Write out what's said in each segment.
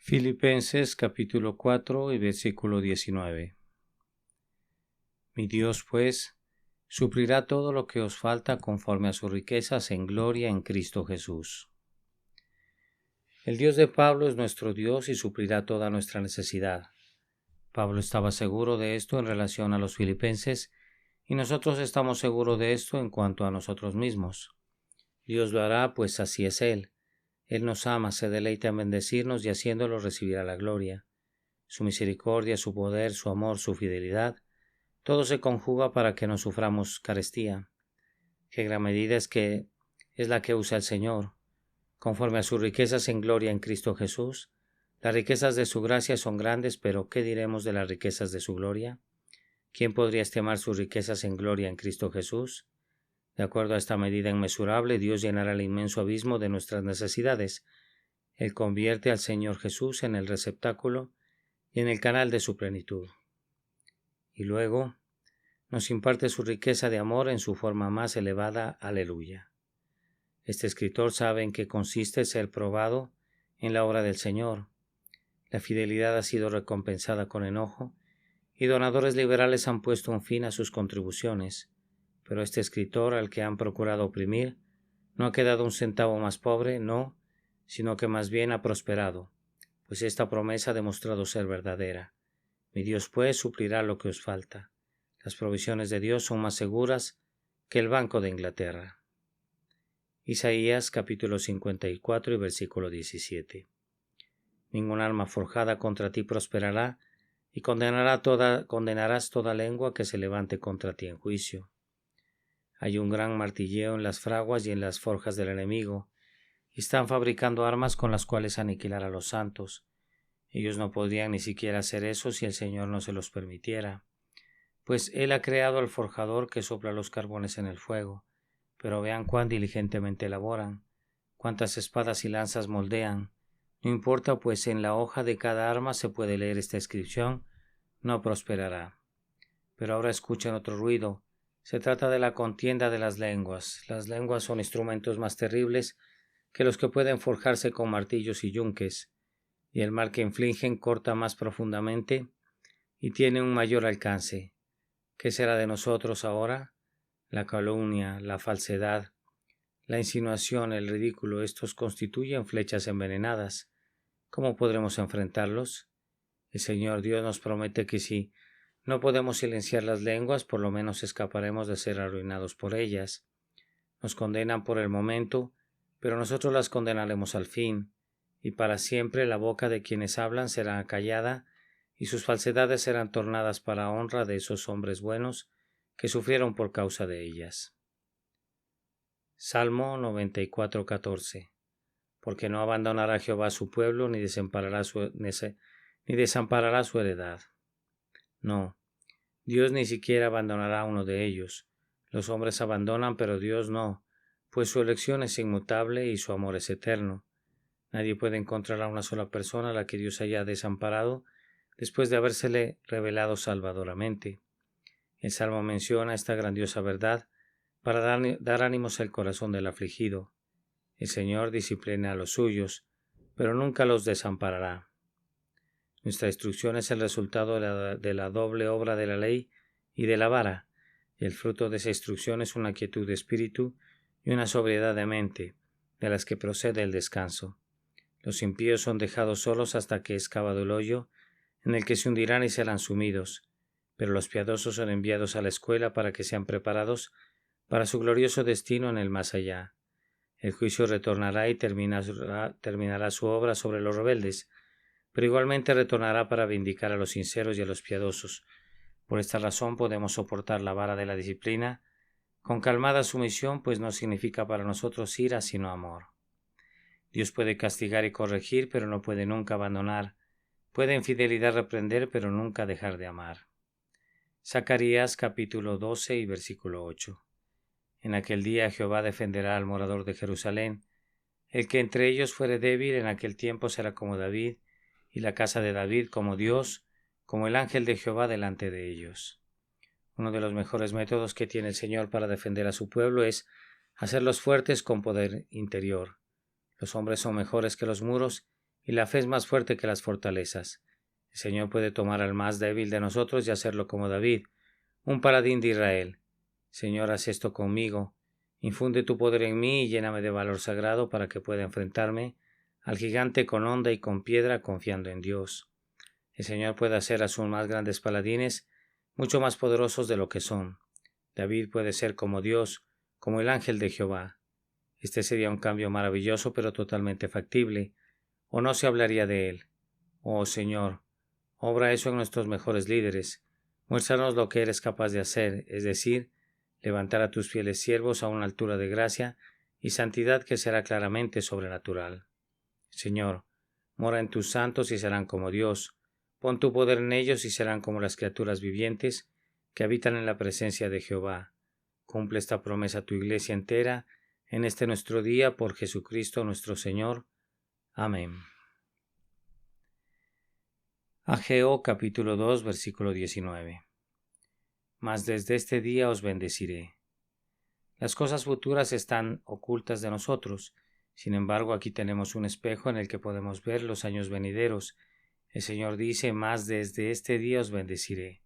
Filipenses capítulo 4 y versículo 19. Mi Dios, pues, suplirá todo lo que os falta conforme a sus riquezas en gloria en Cristo Jesús. El Dios de Pablo es nuestro Dios y suplirá toda nuestra necesidad. Pablo estaba seguro de esto en relación a los filipenses y nosotros estamos seguros de esto en cuanto a nosotros mismos. Dios lo hará, pues así es Él. Él nos ama, se deleita en bendecirnos y haciéndolo recibirá la gloria. Su misericordia, su poder, su amor, su fidelidad, todo se conjuga para que no suframos carestía. Qué gran medida es la que usa el Señor. Conforme a sus riquezas en gloria en Cristo Jesús, las riquezas de su gracia son grandes, pero ¿qué diremos de las riquezas de su gloria? ¿Quién podría estimar sus riquezas en gloria en Cristo Jesús? De acuerdo a esta medida inmesurable, Dios llenará el inmenso abismo de nuestras necesidades. Él convierte al Señor Jesús en el receptáculo y en el canal de su plenitud. Y luego nos imparte su riqueza de amor en su forma más elevada. Aleluya. Este escritor sabe en qué consiste ser probado en la obra del Señor. La fidelidad ha sido recompensada con enojo y donadores liberales han puesto un fin a sus contribuciones. Pero este escritor, al que han procurado oprimir, no ha quedado un centavo más pobre, no, sino que más bien ha prosperado, pues esta promesa ha demostrado ser verdadera. Mi Dios, pues, suplirá lo que os falta. Las provisiones de Dios son más seguras que el Banco de Inglaterra. Isaías capítulo 54 y versículo 17. Ningún arma forjada contra ti prosperará, y condenarás toda lengua que se levante contra ti en juicio. Hay un gran martilleo en las fraguas y en las forjas del enemigo, y están fabricando armas con las cuales aniquilar a los santos. Ellos no podrían ni siquiera hacer eso si el Señor no se los permitiera, pues Él ha creado al forjador que sopla los carbones en el fuego. Pero vean cuán diligentemente elaboran, cuántas espadas y lanzas moldean. No importa, pues en la hoja de cada arma se puede leer esta inscripción: no prosperará. Pero ahora escuchen otro ruido. Se trata de la contienda de las lenguas. Las lenguas son instrumentos más terribles que los que pueden forjarse con martillos y yunques, y el mal que infligen corta más profundamente y tiene un mayor alcance. ¿Qué será de nosotros ahora? La calumnia, la falsedad, la insinuación, el ridículo, estos constituyen flechas envenenadas. ¿Cómo podremos enfrentarlos? El Señor Dios nos promete que si no podemos silenciar las lenguas, por lo menos escaparemos de ser arruinados por ellas. Nos condenan por el momento, pero nosotros las condenaremos al fin, y para siempre la boca de quienes hablan será callada, y sus falsedades serán tornadas para honra de esos hombres buenos que sufrieron por causa de ellas. Salmo 94:14. Porque no abandonará Jehová su pueblo, ni desamparará su heredad. No, Dios ni siquiera abandonará a uno de ellos. Los hombres abandonan, pero Dios no, pues su elección es inmutable y su amor es eterno. Nadie puede encontrar a una sola persona a la que Dios haya desamparado después de habérsele revelado salvadoramente. El Salmo menciona esta grandiosa verdad para dar ánimos al corazón del afligido. El Señor disciplina a los suyos, pero nunca los desamparará. Nuestra instrucción es el resultado de la doble obra de la ley y de la vara, y el fruto de esa instrucción es una quietud de espíritu y una sobriedad de mente, de las que procede el descanso. Los impíos son dejados solos hasta que es cavado el hoyo, en el que se hundirán y serán sumidos, pero los piadosos son enviados a la escuela para que sean preparados para su glorioso destino en el más allá. El juicio retornará y terminará su obra sobre los rebeldes, pero igualmente retornará para vindicar a los sinceros y a los piadosos. Por esta razón podemos soportar la vara de la disciplina con calmada sumisión, pues no significa para nosotros ira, sino amor. Dios puede castigar y corregir, pero no puede nunca abandonar. Puede en fidelidad reprender, pero nunca dejar de amar. Zacarías capítulo 12 y versículo 8. En aquel día Jehová defenderá al morador de Jerusalén. El que entre ellos fuere débil en aquel tiempo será como David, y la casa de David como Dios, como el ángel de Jehová delante de ellos. Uno de los mejores métodos que tiene el Señor para defender a su pueblo es hacerlos fuertes con poder interior. Los hombres son mejores que los muros, y la fe es más fuerte que las fortalezas. El Señor puede tomar al más débil de nosotros y hacerlo como David, un paladín de Israel. Señor, haz esto conmigo. Infunde tu poder en mí y lléname de valor sagrado para que pueda enfrentarme al gigante con honda y con piedra confiando en Dios. El Señor puede hacer a sus más grandes paladines mucho más poderosos de lo que son. David puede ser como Dios, como el ángel de Jehová. Este sería un cambio maravilloso pero totalmente factible, o no se hablaría de él. Oh Señor, obra eso en nuestros mejores líderes. Muéstranos lo que eres capaz de hacer, es decir, levantar a tus fieles siervos a una altura de gracia y santidad que será claramente sobrenatural. Señor, mora en tus santos y serán como Dios. Pon tu poder en ellos y serán como las criaturas vivientes que habitan en la presencia de Jehová. Cumple esta promesa a tu iglesia entera en este nuestro día por Jesucristo nuestro Señor. Amén. Ageo capítulo 2 versículo 19. Mas desde este día os bendeciré. Las cosas futuras están ocultas de nosotros. Sin embargo, aquí tenemos un espejo en el que podemos ver los años venideros. El Señor dice, mas desde este día os bendeciré.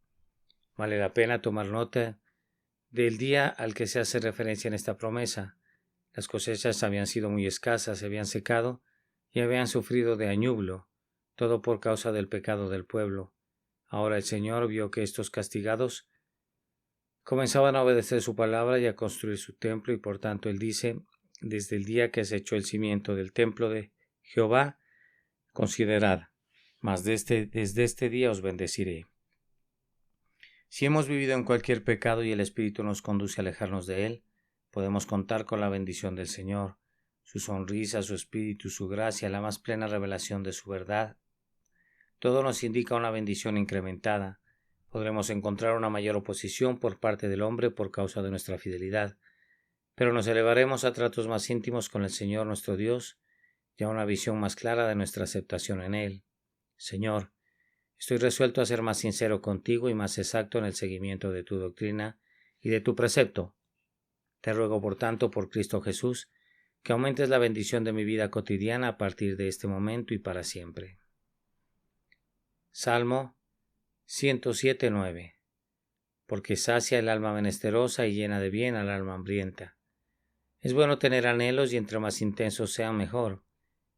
Vale la pena tomar nota del día al que se hace referencia en esta promesa. Las cosechas habían sido muy escasas, se habían secado y habían sufrido de añublo, todo por causa del pecado del pueblo. Ahora el Señor vio que estos castigados comenzaban a obedecer su palabra y a construir su templo, y por tanto él dice, desde el día que se echó el cimiento del templo de Jehová, considerad, mas desde este día os bendeciré. Si hemos vivido en cualquier pecado y el Espíritu nos conduce a alejarnos de él, podemos contar con la bendición del Señor, su sonrisa, su Espíritu, su gracia, la más plena revelación de su verdad. Todo nos indica una bendición incrementada. Podremos encontrar una mayor oposición por parte del hombre por causa de nuestra fidelidad, pero nos elevaremos a tratos más íntimos con el Señor nuestro Dios y a una visión más clara de nuestra aceptación en Él. Señor, estoy resuelto a ser más sincero contigo y más exacto en el seguimiento de tu doctrina y de tu precepto. Te ruego, por tanto, por Cristo Jesús, que aumentes la bendición de mi vida cotidiana a partir de este momento y para siempre. Salmo 107:9. Porque sacia el alma menesterosa y llena de bien al alma hambrienta. Es bueno tener anhelos y entre más intensos sean mejor.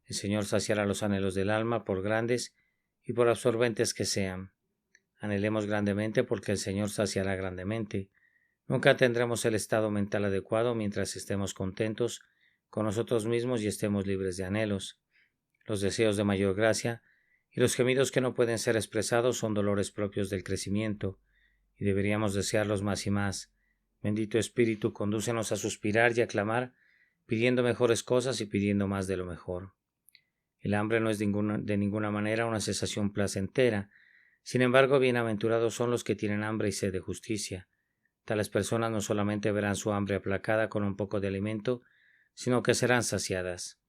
El Señor saciará los anhelos del alma por grandes y por absorbentes que sean. Anhelemos grandemente porque el Señor saciará grandemente. Nunca tendremos el estado mental adecuado mientras estemos contentos con nosotros mismos y estemos libres de anhelos. Los deseos de mayor gracia y los gemidos que no pueden ser expresados son dolores propios del crecimiento, y deberíamos desearlos más y más. Bendito Espíritu, condúcenos a suspirar y a clamar, pidiendo mejores cosas y pidiendo más de lo mejor. El hambre no es de ninguna manera una sensación placentera. Sin embargo, bienaventurados son los que tienen hambre y sed de justicia. Tales personas no solamente verán su hambre aplacada con un poco de alimento, sino que serán saciadas.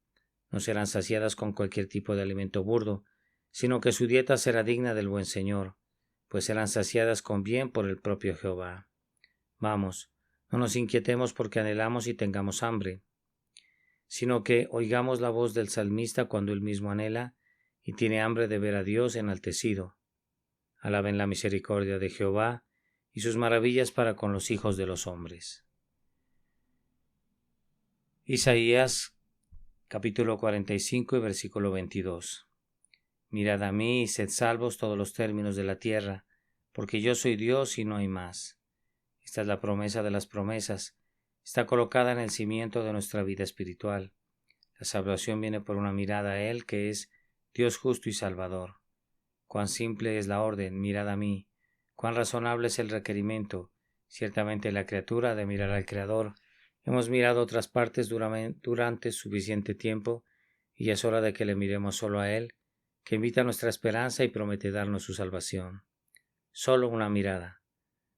No serán saciadas con cualquier tipo de alimento burdo, sino que su dieta será digna del buen Señor, pues serán saciadas con bien por el propio Jehová. Vamos, no nos inquietemos porque anhelamos y tengamos hambre, sino que oigamos la voz del salmista cuando él mismo anhela y tiene hambre de ver a Dios enaltecido. Alaben la misericordia de Jehová y sus maravillas para con los hijos de los hombres. Isaías capítulo 45 y versículo 22. Mirad a mí y sed salvos todos los términos de la tierra, porque yo soy Dios y no hay más. Esta es la promesa de las promesas. Está colocada en el cimiento de nuestra vida espiritual. La salvación viene por una mirada a Él, que es Dios justo y salvador. Cuán simple es la orden, mirad a mí. Cuán razonable es el requerimiento. Ciertamente la criatura ha de mirar al Creador. Hemos mirado otras partes durante suficiente tiempo, y es hora de que le miremos solo a Él, que invita nuestra esperanza y promete darnos su salvación. Solo una mirada.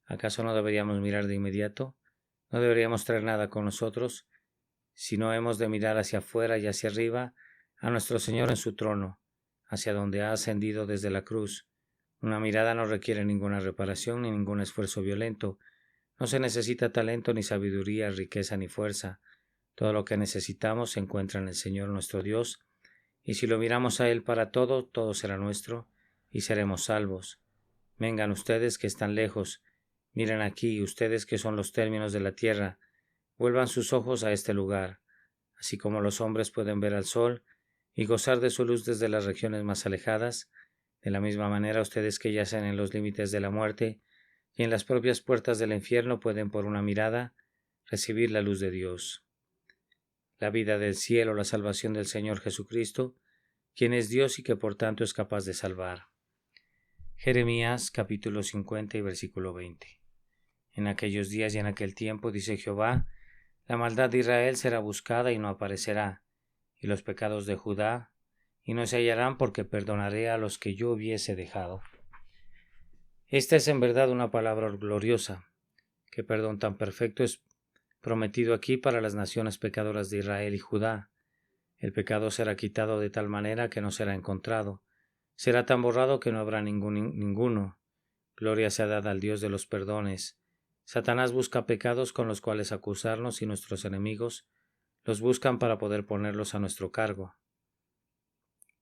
¿Acaso no deberíamos mirar de inmediato? ¿No deberíamos traer nada con nosotros? Si no, hemos de mirar hacia afuera y hacia arriba a nuestro Señor en su trono, hacia donde ha ascendido desde la cruz. Una mirada no requiere ninguna reparación ni ningún esfuerzo violento. No se necesita talento ni sabiduría, riqueza ni fuerza. Todo lo que necesitamos se encuentra en el Señor nuestro Dios, y si lo miramos a Él para todo, todo será nuestro, y seremos salvos. Vengan ustedes que están lejos, miren aquí, ustedes que son los términos de la tierra, vuelvan sus ojos a este lugar, así como los hombres pueden ver al sol y gozar de su luz desde las regiones más alejadas, de la misma manera ustedes que yacen en los límites de la muerte y en las propias puertas del infierno pueden por una mirada recibir la luz de Dios. La vida del cielo, la salvación del Señor Jesucristo, quien es Dios y que por tanto es capaz de salvar. Jeremías capítulo 50 y versículo 20. En aquellos días y en aquel tiempo, dice Jehová, la maldad de Israel será buscada y no aparecerá, y los pecados de Judá, y no se hallarán porque perdonaré a los que yo hubiese dejado. Esta es en verdad una palabra gloriosa. Qué perdón tan perfecto es prometido aquí para las naciones pecadoras de Israel y Judá. El pecado será quitado de tal manera que no será encontrado. Será tan borrado que no habrá ninguno. Gloria sea dada al Dios de los perdones. Satanás busca pecados con los cuales acusarnos y nuestros enemigos los buscan para poder ponerlos a nuestro cargo.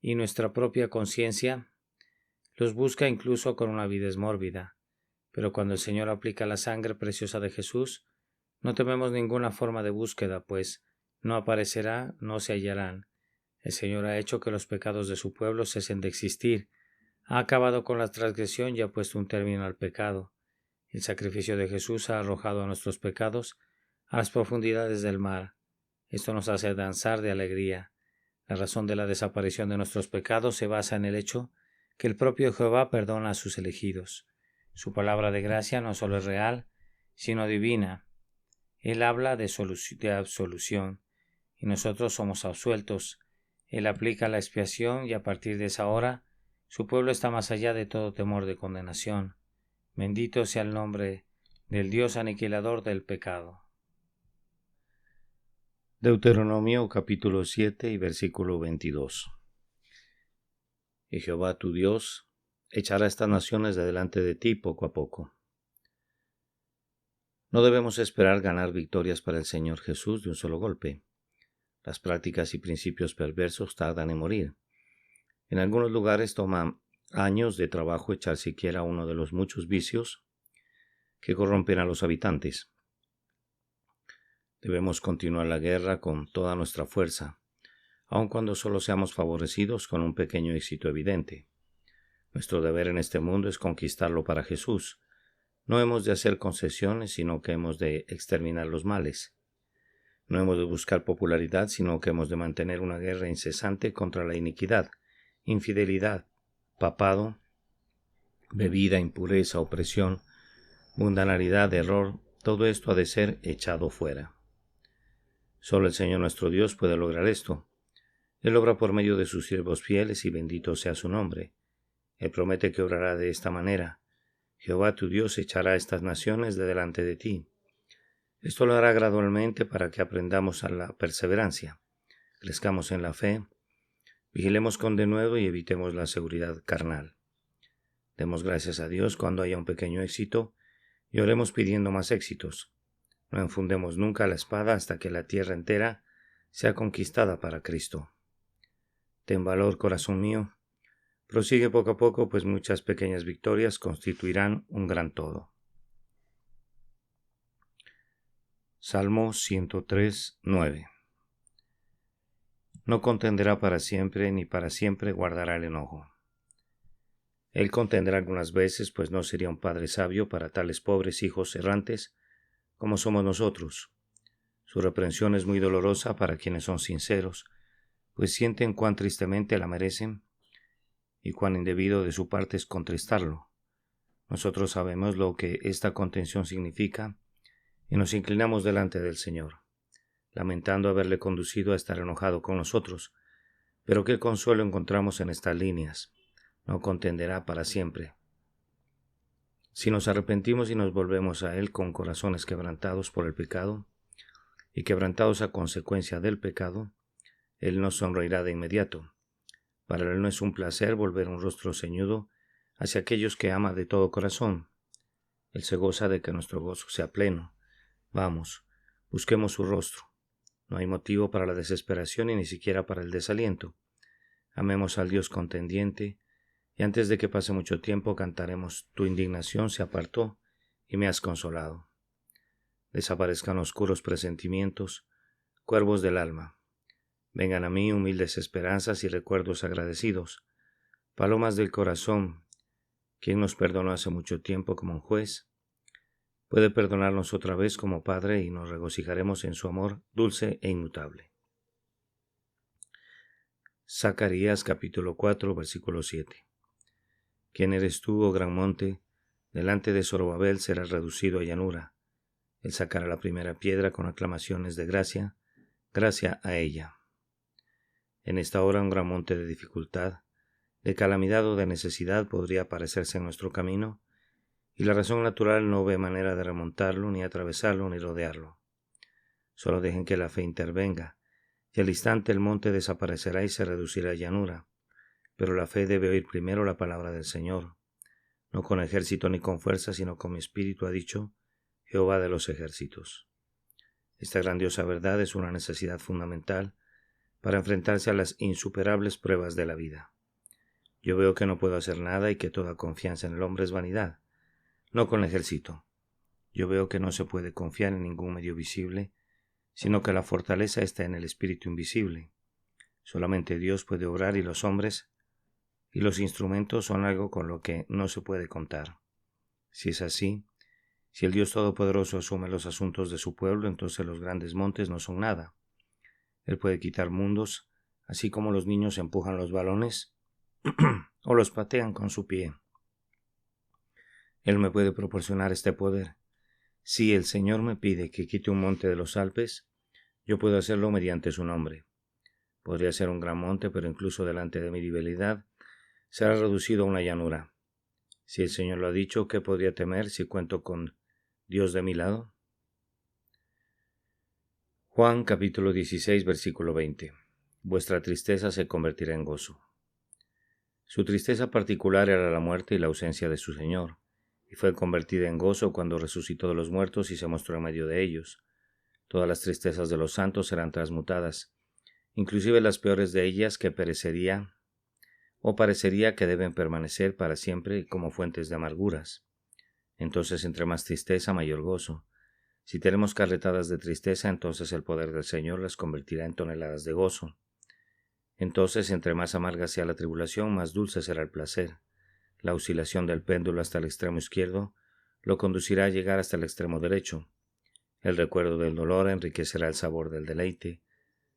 Y nuestra propia conciencia los busca incluso con una avidez mórbida. Pero cuando el Señor aplica la sangre preciosa de Jesús, no tememos ninguna forma de búsqueda, pues no aparecerá, no se hallarán. El Señor ha hecho que los pecados de su pueblo cesen de existir, ha acabado con la transgresión y ha puesto un término al pecado. El sacrificio de Jesús ha arrojado a nuestros pecados a las profundidades del mar. Esto nos hace danzar de alegría. La razón de la desaparición de nuestros pecados se basa en el hecho que el propio Jehová perdona a sus elegidos. Su palabra de gracia no solo es real, sino divina. Él habla de absolución, y nosotros somos absueltos. Él aplica la expiación y a partir de esa hora, su pueblo está más allá de todo temor de condenación. Bendito sea el nombre del Dios aniquilador del pecado. Deuteronomio capítulo 7 y versículo 22. Y Jehová tu Dios echará estas naciones de delante de ti poco a poco. No debemos esperar ganar victorias para el Señor Jesús de un solo golpe. Las prácticas y principios perversos tardan en morir. En algunos lugares toma años de trabajo echar siquiera uno de los muchos vicios que corrompen a los habitantes. Debemos continuar la guerra con toda nuestra fuerza, aun cuando solo seamos favorecidos con un pequeño éxito evidente. Nuestro deber en este mundo es conquistarlo para Jesús. No hemos de hacer concesiones, sino que hemos de exterminar los males. No hemos de buscar popularidad, sino que hemos de mantener una guerra incesante contra la iniquidad, infidelidad, papado, bebida, impureza, opresión, mundanalidad, error. Todo esto ha de ser echado fuera. Solo el Señor nuestro Dios puede lograr esto. Él obra por medio de sus siervos fieles y bendito sea su nombre. Él promete que obrará de esta manera. Jehová tu Dios echará estas naciones de delante de ti. Esto lo hará gradualmente para que aprendamos a la perseverancia, crezcamos en la fe, vigilemos con denuedo y evitemos la seguridad carnal. Demos gracias a Dios cuando haya un pequeño éxito y oremos pidiendo más éxitos. No enfundemos nunca la espada hasta que la tierra entera sea conquistada para Cristo. Ten valor, corazón mío. Prosigue poco a poco, pues muchas pequeñas victorias constituirán un gran todo. Salmo 103, 9. No contenderá para siempre, ni para siempre guardará el enojo. Él contenderá algunas veces, pues no sería un padre sabio para tales pobres hijos errantes como somos nosotros. Su reprensión es muy dolorosa para quienes son sinceros, pues sienten cuán tristemente la merecen y cuán indebido de su parte es contristarlo. Nosotros sabemos lo que esta contención significa y nos inclinamos delante del Señor, lamentando haberle conducido a estar enojado con nosotros. Pero qué consuelo encontramos en estas líneas. No contenderá para siempre. Si nos arrepentimos y nos volvemos a Él con corazones quebrantados por el pecado, y quebrantados a consecuencia del pecado, Él nos sonreirá de inmediato. Para Él no es un placer volver un rostro ceñudo hacia aquellos que ama de todo corazón. Él se goza de que nuestro gozo sea pleno. Vamos, busquemos su rostro. No hay motivo para la desesperación y ni siquiera para el desaliento. Amemos al Dios contendiente, y antes de que pase mucho tiempo cantaremos: tu indignación se apartó y me has consolado. Desaparezcan oscuros presentimientos, cuervos del alma. Vengan a mí humildes esperanzas y recuerdos agradecidos, palomas del corazón. Quien nos perdonó hace mucho tiempo como un juez, puede perdonarnos otra vez como Padre, y nos regocijaremos en su amor dulce e inmutable. Zacarías capítulo 4, versículo 7. ¿Quién eres tú, oh gran monte? Delante de Zorobabel serás reducido a llanura. Él sacará la primera piedra con aclamaciones de gracia, gracia a ella. En esta hora un gran monte de dificultad, de calamidad o de necesidad podría aparecerse en nuestro camino, y la razón natural no ve manera de remontarlo, ni atravesarlo, ni rodearlo. Solo dejen que la fe intervenga, y al instante el monte desaparecerá y se reducirá a llanura. Pero la fe debe oír primero la palabra del Señor. No con ejército ni con fuerza, sino con mi espíritu, ha dicho Jehová de los ejércitos. Esta grandiosa verdad es una necesidad fundamental para enfrentarse a las insuperables pruebas de la vida. Yo veo que no puedo hacer nada y que toda confianza en el hombre es vanidad. No con el ejército. Yo veo que no se puede confiar en ningún medio visible, sino que la fortaleza está en el espíritu invisible. Solamente Dios puede obrar, y los hombres y los instrumentos son algo con lo que no se puede contar. Si es así, si el Dios Todopoderoso asume los asuntos de su pueblo, entonces los grandes montes no son nada. Él puede quitar mundos, así como los niños empujan los balones o los patean con su pie. Él me puede proporcionar este poder. Si el Señor me pide que quite un monte de los Alpes, yo puedo hacerlo mediante su nombre. Podría ser un gran monte, pero incluso delante de mi debilidad, será reducido a una llanura. Si el Señor lo ha dicho, ¿qué podría temer si cuento con Dios de mi lado? Juan capítulo 16, versículo 20. Vuestra tristeza se convertirá en gozo. Su tristeza particular era la muerte y la ausencia de su Señor, y fue convertida en gozo cuando resucitó de los muertos y se mostró en medio de ellos. Todas las tristezas de los santos serán transmutadas, inclusive las peores de ellas, que parecería que deben permanecer para siempre como fuentes de amarguras. Entonces, entre más tristeza, mayor gozo. Si tenemos carretadas de tristeza, entonces el poder del Señor las convertirá en toneladas de gozo. Entonces, entre más amarga sea la tribulación, más dulce será el placer. La oscilación del péndulo hasta el extremo izquierdo lo conducirá a llegar hasta el extremo derecho. El recuerdo del dolor enriquecerá el sabor del deleite.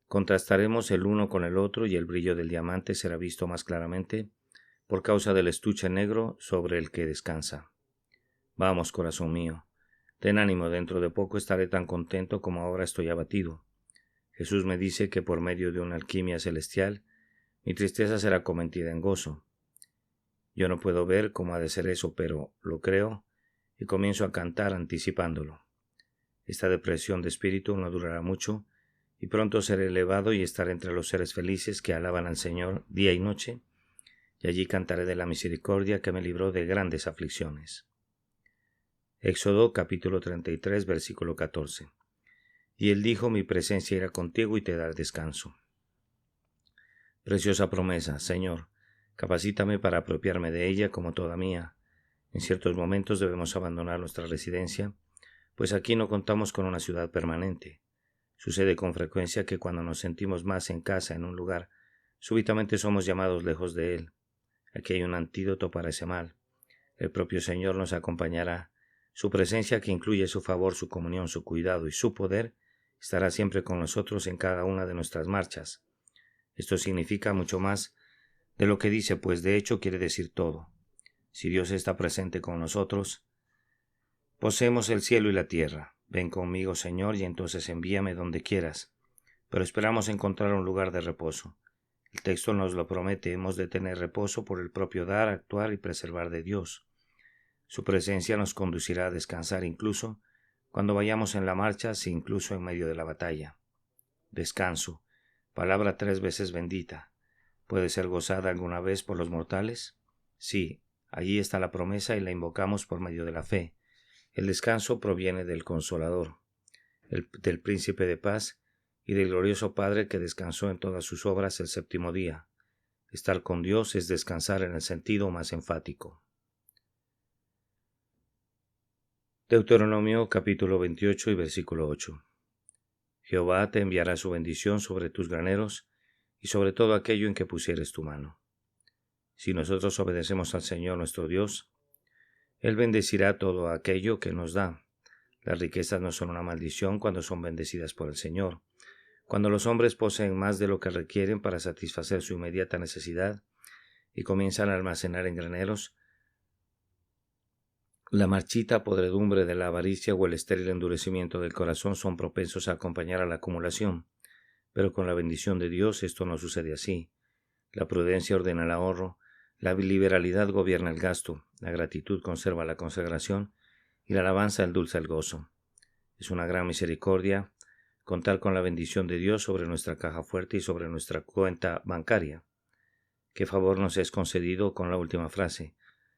Contrastaremos el uno con el otro, y el brillo del diamante será visto más claramente por causa del estuche negro sobre el que descansa. Vamos, corazón mío, ten ánimo, dentro de poco estaré tan contento como ahora estoy abatido. Jesús me dice que por medio de una alquimia celestial, mi tristeza será convertida en gozo. Yo no puedo ver cómo ha de ser eso, pero lo creo y comienzo a cantar anticipándolo. Esta depresión de espíritu no durará mucho, y pronto seré elevado y estaré entre los seres felices que alaban al Señor día y noche, y allí cantaré de la misericordia que me libró de grandes aflicciones. Éxodo capítulo 33, versículo 14. Y él dijo: mi presencia irá contigo y te dará descanso. Preciosa promesa, Señor, capacítame para apropiarme de ella como toda mía. En ciertos momentos debemos abandonar nuestra residencia, pues aquí no contamos con una ciudad permanente. Sucede con frecuencia que cuando nos sentimos más en casa en un lugar, súbitamente somos llamados lejos de él. Aquí hay un antídoto para ese mal. El propio Señor nos acompañará. Su presencia, que incluye su favor, su comunión, su cuidado y su poder, estará siempre con nosotros en cada una de nuestras marchas. Esto significa mucho más de lo que dice, pues de hecho quiere decir todo. Si Dios está presente con nosotros, poseemos el cielo y la tierra. Ven conmigo, Señor, y entonces envíame donde quieras. Pero esperamos encontrar un lugar de reposo. El texto nos lo promete, hemos de tener reposo por el propio dar, actuar y preservar de Dios. Su presencia nos conducirá a descansar incluso cuando vayamos en la marcha, si incluso en medio de la batalla. Descanso, palabra 3 veces bendita. ¿Puede ser gozada alguna vez por los mortales? Sí, allí está la promesa y la invocamos por medio de la fe. El descanso proviene del Consolador, del Príncipe de Paz y del glorioso Padre que descansó en todas sus obras el séptimo día. Estar con Dios es descansar en el sentido más enfático. Deuteronomio capítulo 28 y versículo 8. Jehová te enviará su bendición sobre tus graneros y sobre todo aquello en que pusieres tu mano. Si nosotros obedecemos al Señor nuestro Dios, Él bendecirá todo aquello que nos da. Las riquezas no son una maldición cuando son bendecidas por el Señor. Cuando los hombres poseen más de lo que requieren para satisfacer su inmediata necesidad y comienzan a almacenar en graneros, la marchita podredumbre de la avaricia o el estéril endurecimiento del corazón son propensos a acompañar a la acumulación. Pero con la bendición de Dios esto no sucede así. La prudencia ordena el ahorro, la liberalidad gobierna el gasto, la gratitud conserva la consagración y la alabanza endulza el gozo. Es una gran misericordia contar con la bendición de Dios sobre nuestra caja fuerte y sobre nuestra cuenta bancaria. ¿Qué favor nos es concedido con la última frase?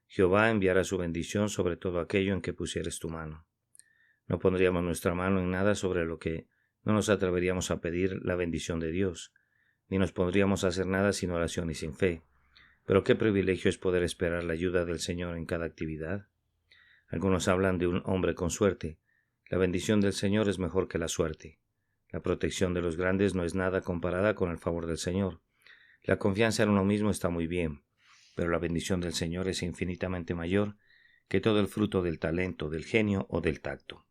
Jehová enviará su bendición sobre todo aquello en que pusieres tu mano. No pondríamos nuestra mano en nada sobre lo que no nos atreveríamos a pedir la bendición de Dios, ni nos pondríamos a hacer nada sin oración y sin fe. Pero qué privilegio es poder esperar la ayuda del Señor en cada actividad. Algunos hablan de un hombre con suerte. La bendición del Señor es mejor que la suerte. La protección de los grandes no es nada comparada con el favor del Señor. La confianza en uno mismo está muy bien, pero la bendición del Señor es infinitamente mayor que todo el fruto del talento, del genio o del tacto.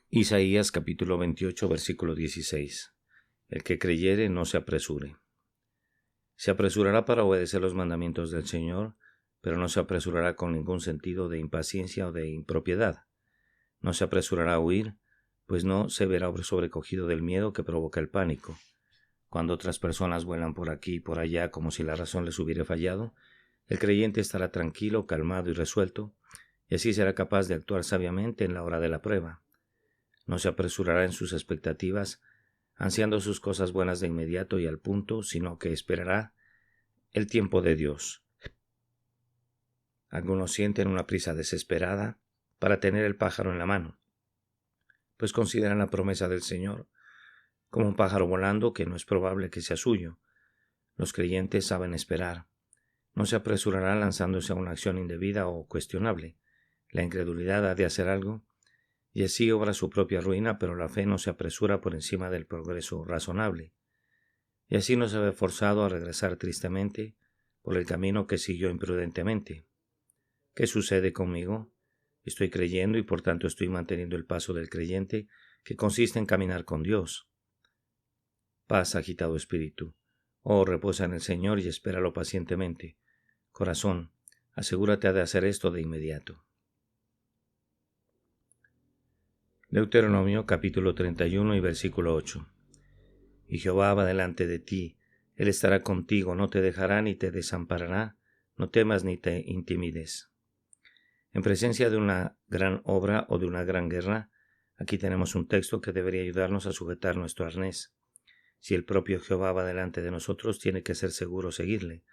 Isaías capítulo 28 versículo 16. El que creyere no se apresure. Se apresurará para obedecer los mandamientos del Señor, pero no se apresurará con ningún sentido de impaciencia o de impropiedad. No se apresurará a huir, pues no se verá sobrecogido del miedo que provoca el pánico. Cuando otras personas vuelan por aquí y por allá como si la razón les hubiera fallado, el creyente estará tranquilo, calmado y resuelto, y así será capaz de actuar sabiamente en la hora de la prueba. No se apresurará en sus expectativas, ansiando sus cosas buenas de inmediato y al punto, sino que esperará el tiempo de Dios. Algunos sienten una prisa desesperada para tener el pájaro en la mano, pues consideran la promesa del Señor como un pájaro volando que no es probable que sea suyo. Los creyentes saben esperar. No se apresurará lanzándose a una acción indebida o cuestionable. La incredulidad ha de hacer algo, y así obra su propia ruina, pero la fe no se apresura por encima del progreso razonable. Y así no se ve forzado a regresar tristemente por el camino que siguió imprudentemente. ¿Qué sucede conmigo? Estoy creyendo y por tanto estoy manteniendo el paso del creyente, que consiste en caminar con Dios. Paz, agitado espíritu. Oh, reposa en el Señor y espéralo pacientemente. Corazón, asegúrate de hacer esto de inmediato. Deuteronomio capítulo 31 y versículo 8. Y Jehová va delante de ti, Él estará contigo, no te dejará ni te desamparará, no temas ni te intimides. En presencia de una gran obra o de una gran guerra, aquí tenemos un texto que debería ayudarnos a sujetar nuestro arnés. Si el propio Jehová va delante de nosotros, tiene que ser seguro seguirle.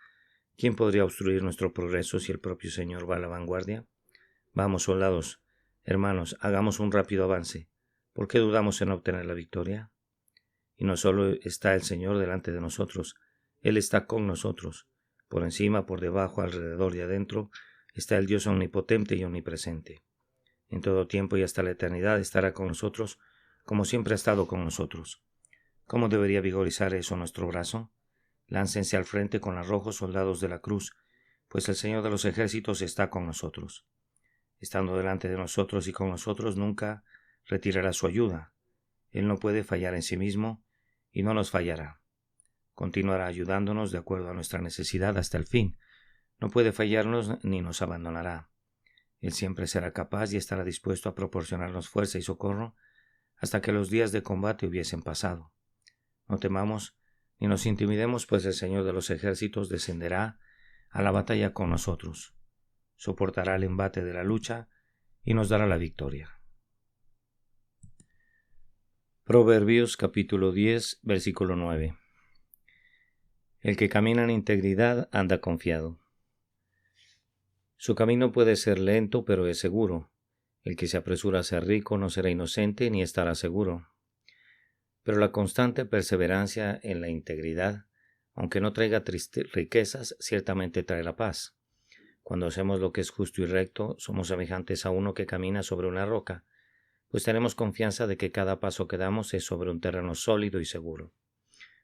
¿Quién podría obstruir nuestro progreso si el propio Señor va a la vanguardia? Vamos, soldados, hermanos, hagamos un rápido avance. ¿Por qué dudamos en obtener la victoria? Y no solo está el Señor delante de nosotros, Él está con nosotros. Por encima, por debajo, alrededor y adentro, está el Dios omnipotente y omnipresente. En todo tiempo y hasta la eternidad estará con nosotros, como siempre ha estado con nosotros. ¿Cómo debería vigorizar eso nuestro brazo? Láncense al frente con arrojo, soldados de la cruz, pues el Señor de los ejércitos está con nosotros. Estando delante de nosotros y con nosotros, nunca retirará su ayuda. Él no puede fallar en sí mismo y no nos fallará. Continuará ayudándonos de acuerdo a nuestra necesidad hasta el fin. No puede fallarnos ni nos abandonará. Él siempre será capaz y estará dispuesto a proporcionarnos fuerza y socorro hasta que los días de combate hubiesen pasado. No temamos ni nos intimidemos, pues el Señor de los ejércitos descenderá a la batalla con nosotros, soportará el embate de la lucha y nos dará la victoria. Proverbios capítulo 10, versículo 9. El que camina en integridad anda confiado. Su camino puede ser lento, pero es seguro. El que se apresura a ser rico no será inocente ni estará seguro. Pero la constante perseverancia en la integridad aunque no traiga riquezas, ciertamente traerá paz. Cuando hacemos lo que es justo y recto, somos semejantes a uno que camina sobre una roca, pues tenemos confianza de que cada paso que damos es sobre un terreno sólido y seguro.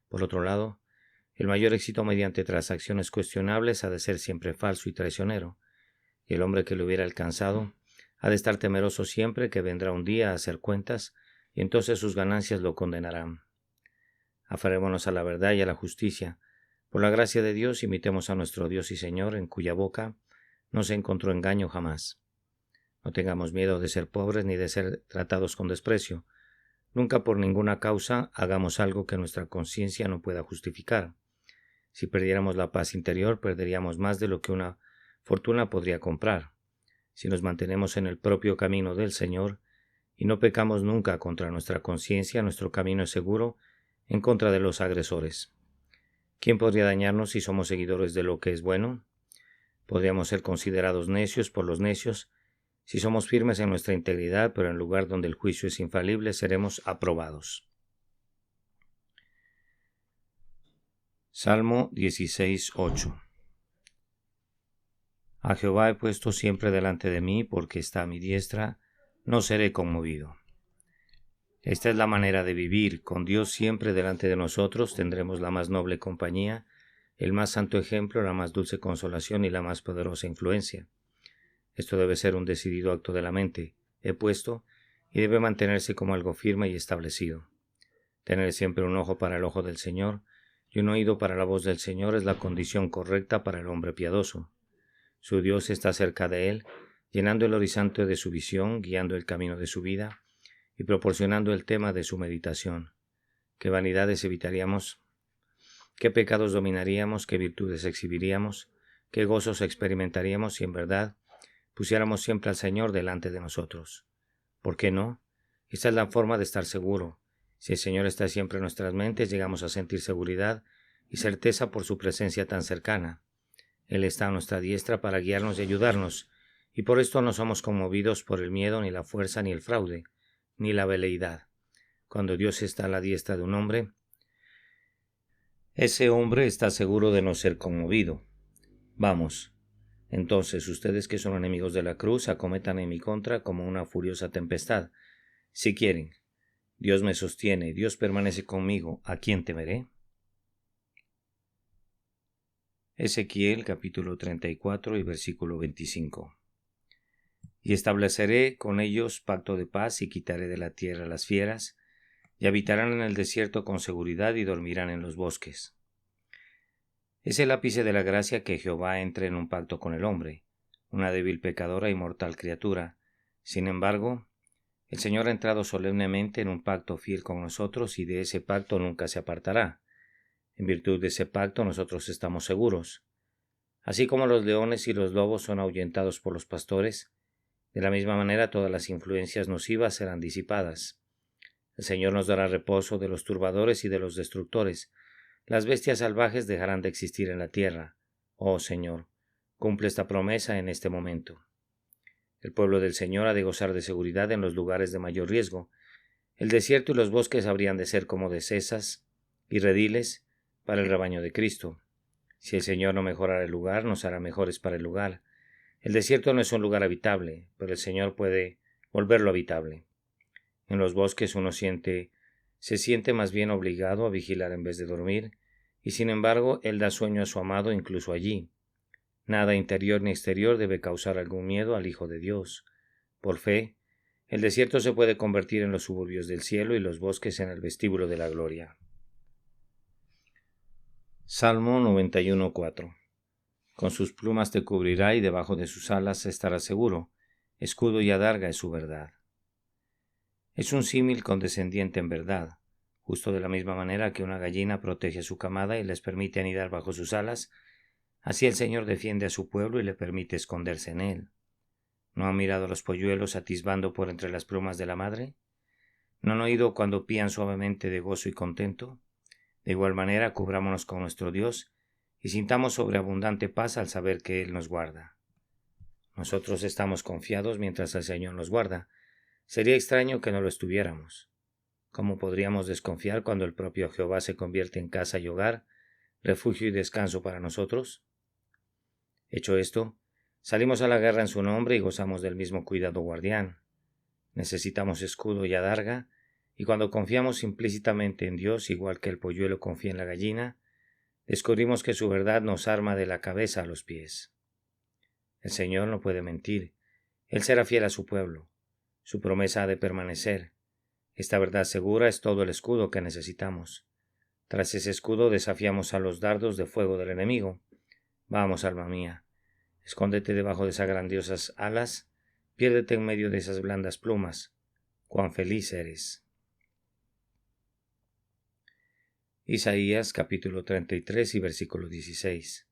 Por otro lado, el mayor éxito mediante transacciones cuestionables ha de ser siempre falso y traicionero, y el hombre que lo hubiera alcanzado ha de estar temeroso siempre que vendrá un día a hacer cuentas, y entonces sus ganancias lo condenarán. Aferrémonos a la verdad y a la justicia. Por la gracia de Dios imitemos a nuestro Dios y Señor, en cuya boca no se encontró engaño jamás. No tengamos miedo de ser pobres ni de ser tratados con desprecio. Nunca por ninguna causa hagamos algo que nuestra conciencia no pueda justificar. Si perdiéramos la paz interior, perderíamos más de lo que una fortuna podría comprar. Si nos mantenemos en el propio camino del Señor y no pecamos nunca contra nuestra conciencia, nuestro camino es seguro en contra de los agresores. ¿Quién podría dañarnos si somos seguidores de lo que es bueno? Podríamos ser considerados necios por los necios. Si somos firmes en nuestra integridad, pero en lugar donde el juicio es infalible, seremos aprobados. Salmo 16:8. A Jehová he puesto siempre delante de mí, porque está a mi diestra, no seré conmovido. Esta es la manera de vivir. Con Dios siempre delante de nosotros tendremos la más noble compañía, el más santo ejemplo, la más dulce consolación y la más poderosa influencia. Esto debe ser un decidido acto de la mente, he puesto, y debe mantenerse como algo firme y establecido. Tener siempre un ojo para el ojo del Señor y un oído para la voz del Señor es la condición correcta para el hombre piadoso. Su Dios está cerca de él, llenando el horizonte de su visión, guiando el camino de su vida y proporcionando el tema de su meditación. ¿Qué vanidades evitaríamos? ¿Qué pecados dominaríamos? ¿Qué virtudes exhibiríamos? ¿Qué gozos experimentaríamos si en verdad pusiéramos siempre al Señor delante de nosotros? ¿Por qué no? Esta es la forma de estar seguro. Si el Señor está siempre en nuestras mentes, llegamos a sentir seguridad y certeza por su presencia tan cercana. Él está a nuestra diestra para guiarnos y ayudarnos, y por esto no somos conmovidos por el miedo, ni la fuerza, ni el fraude, ni la veleidad. Cuando Dios está a la diestra de un hombre, ese hombre está seguro de no ser conmovido. Vamos, entonces ustedes que son enemigos de la cruz, acometan en mi contra como una furiosa tempestad. Si quieren, Dios me sostiene, Dios permanece conmigo, ¿a quién temeré? Ezequiel capítulo 34 y versículo 25. Y estableceré con ellos pacto de paz y quitaré de la tierra las fieras, y habitarán en el desierto con seguridad y dormirán en los bosques. Es el ápice de la gracia que Jehová entre en un pacto con el hombre, una débil pecadora y mortal criatura. Sin embargo, el Señor ha entrado solemnemente en un pacto fiel con nosotros y de ese pacto nunca se apartará. En virtud de ese pacto nosotros estamos seguros. Así como los leones y los lobos son ahuyentados por los pastores, de la misma manera todas las influencias nocivas serán disipadas. El Señor nos dará reposo de los turbadores y de los destructores. Las bestias salvajes dejarán de existir en la tierra. Oh Señor, cumple esta promesa en este momento. El pueblo del Señor ha de gozar de seguridad en los lugares de mayor riesgo. El desierto y los bosques habrían de ser como dehesas y rediles para el rebaño de Cristo. Si el Señor no mejorara el lugar, nos hará mejores para el lugar. El desierto no es un lugar habitable, pero el Señor puede volverlo habitable. En los bosques uno se siente más bien obligado a vigilar en vez de dormir, y sin embargo Él da sueño a su amado incluso allí. Nada interior ni exterior debe causar algún miedo al Hijo de Dios. Por fe, el desierto se puede convertir en los suburbios del cielo y los bosques en el vestíbulo de la gloria. Salmo 91:4. Con sus plumas te cubrirá y debajo de sus alas estarás seguro. Escudo y adarga es su verdad. Es un símil condescendiente en verdad. Justo de la misma manera que una gallina protege a su camada y les permite anidar bajo sus alas, así el Señor defiende a su pueblo y le permite esconderse en él. ¿No han mirado a los polluelos atisbando por entre las plumas de la madre? ¿No han oído cuando pían suavemente de gozo y contento? De igual manera, cubrámonos con nuestro Dios y sintamos sobreabundante paz al saber que Él nos guarda. Nosotros estamos confiados mientras el Señor nos guarda. Sería extraño que no lo estuviéramos. ¿Cómo podríamos desconfiar cuando el propio Jehová se convierte en casa y hogar, refugio y descanso para nosotros? Hecho esto, salimos a la guerra en su nombre y gozamos del mismo cuidado guardián. Necesitamos escudo y adarga, y cuando confiamos implícitamente en Dios, igual que el polluelo confía en la gallina, descubrimos que su verdad nos arma de la cabeza a los pies. El Señor no puede mentir. Él será fiel a su pueblo. Su promesa ha de permanecer. Esta verdad segura es todo el escudo que necesitamos. Tras ese escudo desafiamos a los dardos de fuego del enemigo. Vamos, alma mía, escóndete debajo de esas grandiosas alas, piérdete en medio de esas blandas plumas. Cuán feliz eres. Isaías capítulo 33 y versículo 16.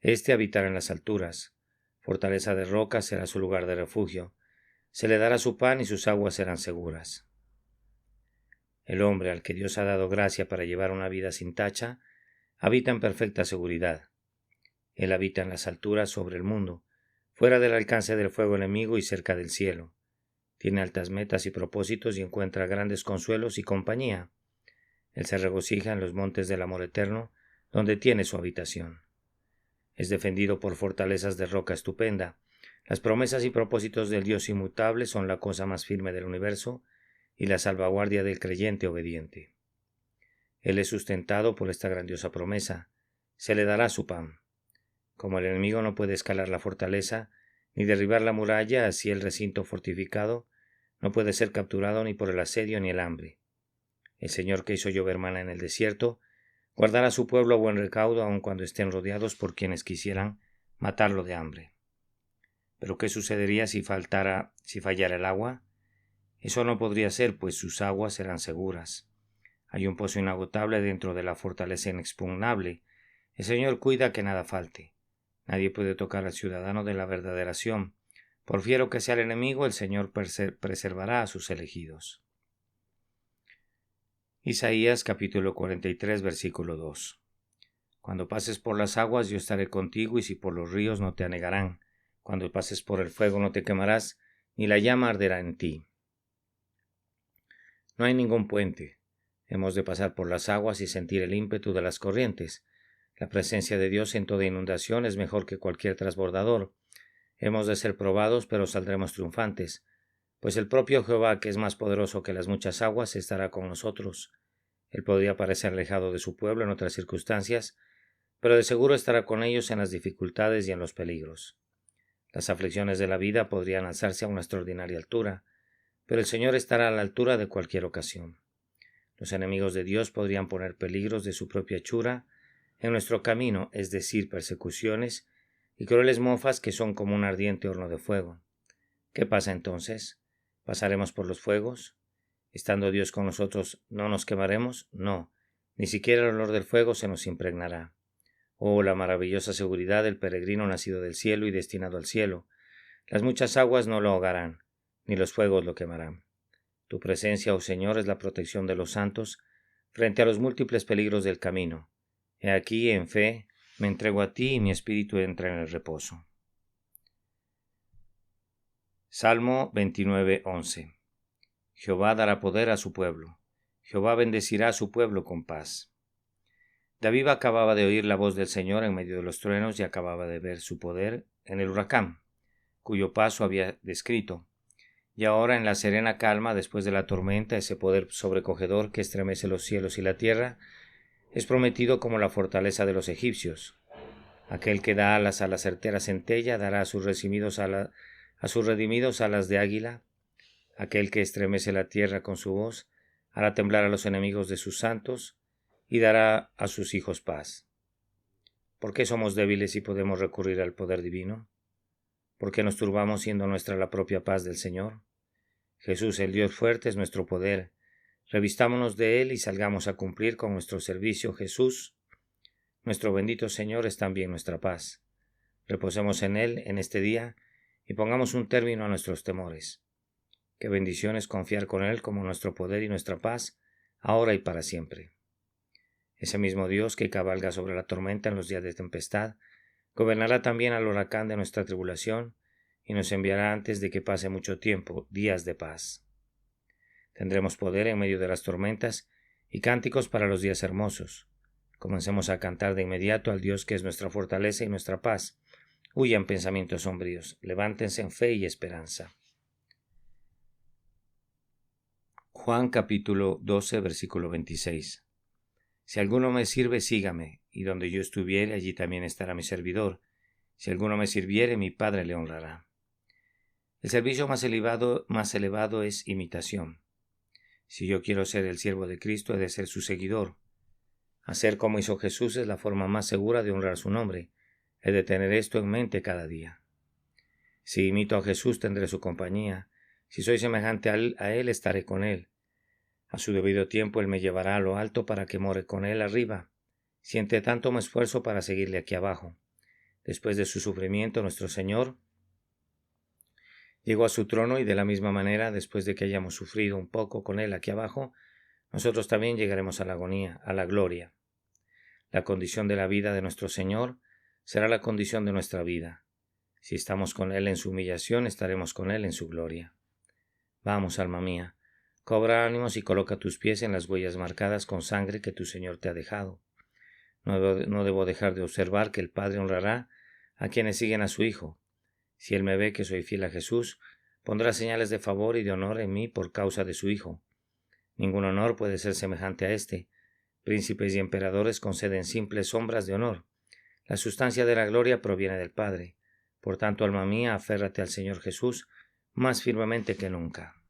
Este habitará en las alturas, fortaleza de roca será su lugar de refugio, se le dará su pan y sus aguas serán seguras. El hombre al que Dios ha dado gracia para llevar una vida sin tacha, habita en perfecta seguridad. Él habita en las alturas sobre el mundo, fuera del alcance del fuego enemigo y cerca del cielo. Tiene altas metas y propósitos y encuentra grandes consuelos y compañía. Él se regocija en los montes del amor eterno, donde tiene su habitación. Es defendido por fortalezas de roca estupenda. Las promesas y propósitos del Dios inmutable son la cosa más firme del universo y la salvaguardia del creyente obediente. Él es sustentado por esta grandiosa promesa. Se le dará su pan. Como el enemigo no puede escalar la fortaleza, ni derribar la muralla, así el recinto fortificado no puede ser capturado ni por el asedio ni el hambre. El Señor que hizo llover maná en el desierto, guardará a su pueblo a buen recaudo aun cuando estén rodeados por quienes quisieran matarlo de hambre. ¿Pero qué sucedería si fallara el agua? Eso no podría ser, pues sus aguas serán seguras. Hay un pozo inagotable dentro de la fortaleza inexpugnable. El Señor cuida que nada falte. Nadie puede tocar al ciudadano de la verdadera Sión. Por fiero que sea el enemigo, el Señor preservará a sus elegidos. Isaías capítulo 43 versículo 2. Cuando pases por las aguas yo estaré contigo, y si por los ríos no te anegarán. Cuando pases por el fuego no te quemarás, ni la llama arderá en ti. No hay ningún puente. Hemos de pasar por las aguas y sentir el ímpetu de las corrientes. La presencia de Dios en toda inundación es mejor que cualquier transbordador. Hemos de ser probados, pero saldremos triunfantes, pues el propio Jehová, que es más poderoso que las muchas aguas, estará con nosotros. Él podría parecer alejado de su pueblo en otras circunstancias, pero de seguro estará con ellos en las dificultades y en los peligros. Las aflicciones de la vida podrían alzarse a una extraordinaria altura, pero el Señor estará a la altura de cualquier ocasión. Los enemigos de Dios podrían poner peligros de su propia hechura en nuestro camino, es decir, persecuciones y crueles mofas que son como un ardiente horno de fuego. ¿Qué pasa entonces? ¿Pasaremos por los fuegos? Estando Dios con nosotros, ¿no nos quemaremos? No, ni siquiera el olor del fuego se nos impregnará. Oh, la maravillosa seguridad del peregrino nacido del cielo y destinado al cielo. Las muchas aguas no lo ahogarán, ni los fuegos lo quemarán. Tu presencia, oh Señor, es la protección de los santos frente a los múltiples peligros del camino. He aquí, en fe, me entrego a ti y mi espíritu entra en el reposo. Salmo 29:11. Jehová dará poder a su pueblo. Jehová bendecirá a su pueblo con paz. David acababa de oír la voz del Señor en medio de los truenos y acababa de ver su poder en el huracán, cuyo paso había descrito. Y ahora, en la serena calma después de la tormenta, ese poder sobrecogedor que estremece los cielos y la tierra, es prometido como la fortaleza de los egipcios. Aquel que da alas a la certera centella dará a sus redimidos alas de águila. Aquel que estremece la tierra con su voz hará temblar a los enemigos de sus santos y dará a sus hijos paz. ¿Por qué somos débiles y podemos recurrir al poder divino? ¿Por qué nos turbamos siendo nuestra la propia paz del Señor? Jesús, el Dios fuerte, es nuestro poder. Revistámonos de Él y salgamos a cumplir con nuestro servicio. Jesús, nuestro bendito Señor, es también nuestra paz. Reposemos en Él en este día y pongamos un término a nuestros temores. Qué bendición es confiar con Él como nuestro poder y nuestra paz, ahora y para siempre. Ese mismo Dios que cabalga sobre la tormenta en los días de tempestad, gobernará también al huracán de nuestra tribulación y nos enviará antes de que pase mucho tiempo días de paz. Tendremos poder en medio de las tormentas y cánticos para los días hermosos. Comencemos a cantar de inmediato al Dios que es nuestra fortaleza y nuestra paz. Huyan pensamientos sombríos, levántense en fe y esperanza. Juan capítulo 12, versículo 26. Si alguno me sirve, sígame, y donde yo estuviere, allí también estará mi servidor. Si alguno me sirviere, mi Padre le honrará. El servicio más elevado es imitación. Si yo quiero ser el siervo de Cristo, he de ser su seguidor. Hacer como hizo Jesús es la forma más segura de honrar su nombre. He de tener esto en mente cada día. Si imito a Jesús, tendré su compañía. Si soy semejante a Él, estaré con Él. A su debido tiempo Él me llevará a lo alto para que more con Él arriba. Si entre tanto me esfuerzo para seguirle aquí abajo. Después de su sufrimiento, nuestro Señor llegó a su trono y de la misma manera, después de que hayamos sufrido un poco con Él aquí abajo, nosotros también llegaremos a la agonía, a la gloria. La condición de la vida de nuestro Señor será la condición de nuestra vida. Si estamos con Él en su humillación, estaremos con Él en su gloria. Vamos, alma mía, cobra ánimos y coloca tus pies en las huellas marcadas con sangre que tu Señor te ha dejado. No debo dejar de observar que el Padre honrará a quienes siguen a su Hijo. Si Él me ve que soy fiel a Jesús, pondrá señales de favor y de honor en mí por causa de su Hijo. Ningún honor puede ser semejante a este. Príncipes y emperadores conceden simples sombras de honor. La sustancia de la gloria proviene del Padre. Por tanto, alma mía, aférrate al Señor Jesús más firmemente que nunca.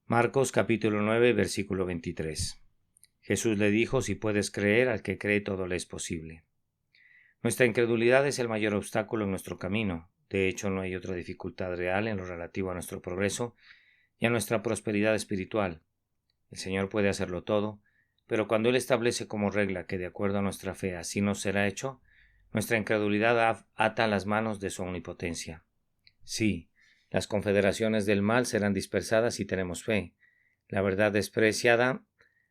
Marcos capítulo 9, versículo 23. Jesús le dijo: si puedes creer, al que cree todo le es posible. Nuestra incredulidad es el mayor obstáculo en nuestro camino. De hecho, no hay otra dificultad real en lo relativo a nuestro progreso y a nuestra prosperidad espiritual. El Señor puede hacerlo todo, pero cuando Él establece como regla que de acuerdo a nuestra fe así nos será hecho, nuestra incredulidad ata las manos de su omnipotencia. Sí, las confederaciones del mal serán dispersadas si tenemos fe. La verdad despreciada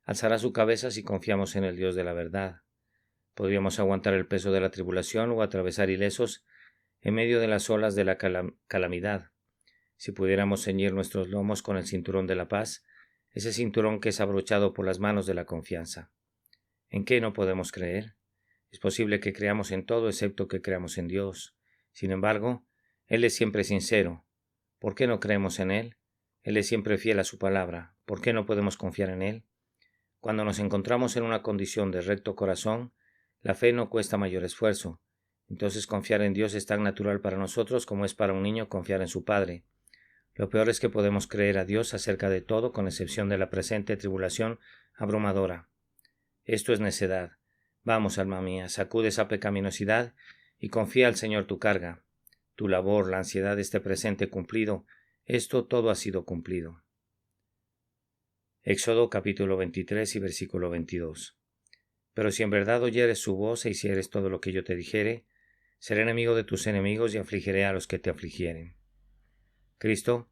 alzará su cabeza si confiamos en el Dios de la verdad. Podríamos aguantar el peso de la tribulación o atravesar ilesos en medio de las olas de la calamidad. Si pudiéramos ceñir nuestros lomos con el cinturón de la paz, ese cinturón que es abrochado por las manos de la confianza. ¿En qué no podemos creer? Es posible que creamos en todo excepto que creamos en Dios. Sin embargo, Él es siempre sincero. ¿Por qué no creemos en Él? Él es siempre fiel a su palabra. ¿Por qué no podemos confiar en Él? Cuando nos encontramos en una condición de recto corazón, la fe no cuesta mayor esfuerzo. Entonces confiar en Dios es tan natural para nosotros como es para un niño confiar en su padre. Lo peor es que podemos creer a Dios acerca de todo, con excepción de la presente tribulación abrumadora. Esto es necedad. Vamos, alma mía, sacude esa pecaminosidad y confía al Señor tu carga. Tu labor, la ansiedad de este presente cumplido, esto todo ha sido cumplido. Éxodo capítulo 23 y versículo 22. Pero si en verdad oyeres su voz e hicieres todo lo que yo te dijere, seré enemigo de tus enemigos y afligiré a los que te afligieren. Cristo,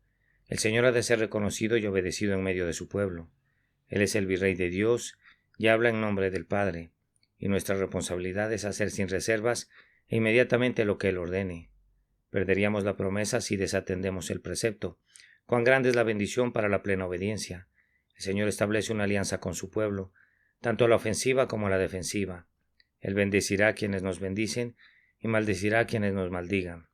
el Señor, ha de ser reconocido y obedecido en medio de su pueblo. Él es el virrey de Dios y habla en nombre del Padre, y nuestra responsabilidad es hacer sin reservas e inmediatamente lo que Él ordene. Perderíamos la promesa si desatendemos el precepto. Cuán grande es la bendición para la plena obediencia. El Señor establece una alianza con su pueblo, tanto a la ofensiva como a la defensiva. Él bendecirá a quienes nos bendicen y maldecirá a quienes nos maldigan.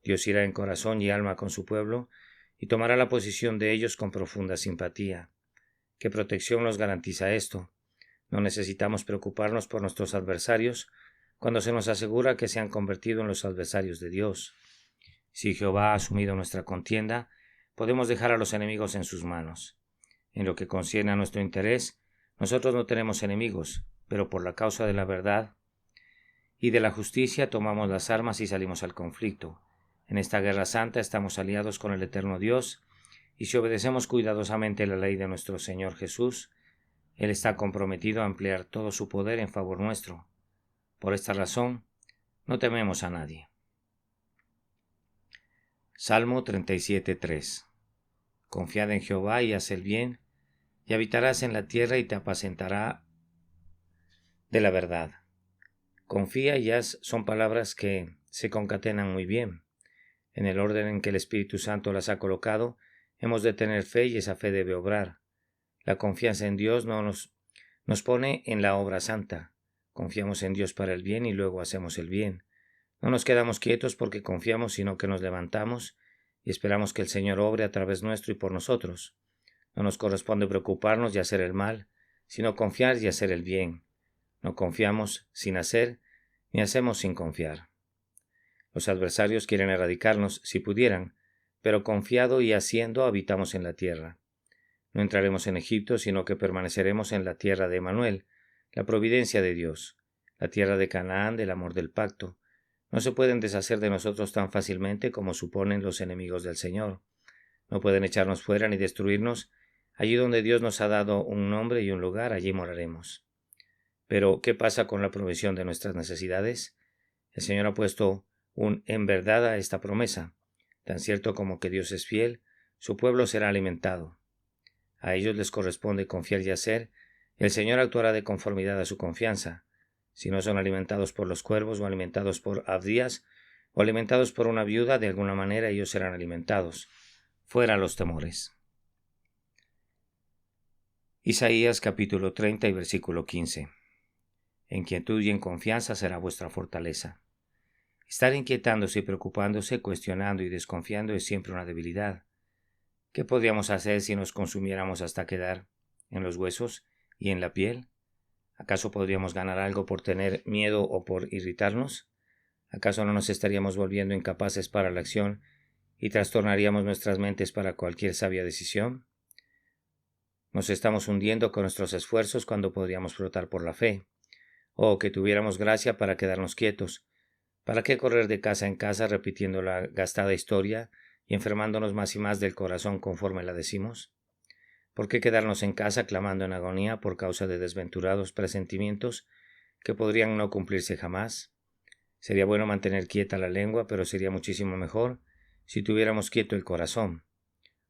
Dios irá en corazón y alma con su pueblo y tomará la posición de ellos con profunda simpatía. ¿Qué protección nos garantiza esto? No necesitamos preocuparnos por nuestros adversarios cuando se nos asegura que se han convertido en los adversarios de Dios. Si Jehová ha asumido nuestra contienda, podemos dejar a los enemigos en sus manos. En lo que concierne a nuestro interés, nosotros no tenemos enemigos, pero por la causa de la verdad y de la justicia tomamos las armas y salimos al conflicto. En esta guerra santa estamos aliados con el eterno Dios, y si obedecemos cuidadosamente la ley de nuestro Señor Jesús, Él está comprometido a emplear todo su poder en favor nuestro. Por esta razón, no tememos a nadie. Salmo 37:3. Confiad en Jehová y haz el bien, y habitarás en la tierra y te apacentará de la verdad. Confía y haz son palabras que se concatenan muy bien. En el orden en que el Espíritu Santo las ha colocado, hemos de tener fe y esa fe debe obrar. La confianza en Dios no Nos pone en la obra santa. Confiamos en Dios para el bien y luego hacemos el bien. No nos quedamos quietos porque confiamos, sino que nos levantamos y esperamos que el Señor obre a través nuestro y por nosotros. No nos corresponde preocuparnos y hacer el mal, sino confiar y hacer el bien. No confiamos sin hacer, ni hacemos sin confiar. Los adversarios quieren erradicarnos si pudieran, pero confiado y haciendo habitamos en la tierra. No entraremos en Egipto, sino que permaneceremos en la tierra de Emanuel, la providencia de Dios, la tierra de Canaán, del amor del pacto. No se pueden deshacer de nosotros tan fácilmente como suponen los enemigos del Señor. No pueden echarnos fuera ni destruirnos. Allí donde Dios nos ha dado un nombre y un lugar, allí moraremos. Pero, ¿qué pasa con la provisión de nuestras necesidades? El Señor ha puesto un en verdad a esta promesa. Tan cierto como que Dios es fiel, su pueblo será alimentado. A ellos les corresponde confiar y hacer, y el Señor actuará de conformidad a su confianza. Si no son alimentados por los cuervos, o alimentados por Abdías, o alimentados por una viuda, de alguna manera ellos serán alimentados. Fuera los temores. Isaías capítulo 30 y versículo 15. En quietud y en confianza será vuestra fortaleza. Estar inquietándose y preocupándose, cuestionando y desconfiando es siempre una debilidad. ¿Qué podríamos hacer si nos consumiéramos hasta quedar en los huesos y en la piel? ¿Acaso podríamos ganar algo por tener miedo o por irritarnos? ¿Acaso no nos estaríamos volviendo incapaces para la acción y trastornaríamos nuestras mentes para cualquier sabia decisión? Nos estamos hundiendo con nuestros esfuerzos cuando podríamos flotar por la fe. Oh, que tuviéramos gracia para quedarnos quietos. ¿Para qué correr de casa en casa repitiendo la gastada historia y enfermándonos más y más del corazón conforme la decimos? ¿Por qué quedarnos en casa clamando en agonía por causa de desventurados presentimientos que podrían no cumplirse jamás? Sería bueno mantener quieta la lengua, pero sería muchísimo mejor si tuviéramos quieto el corazón.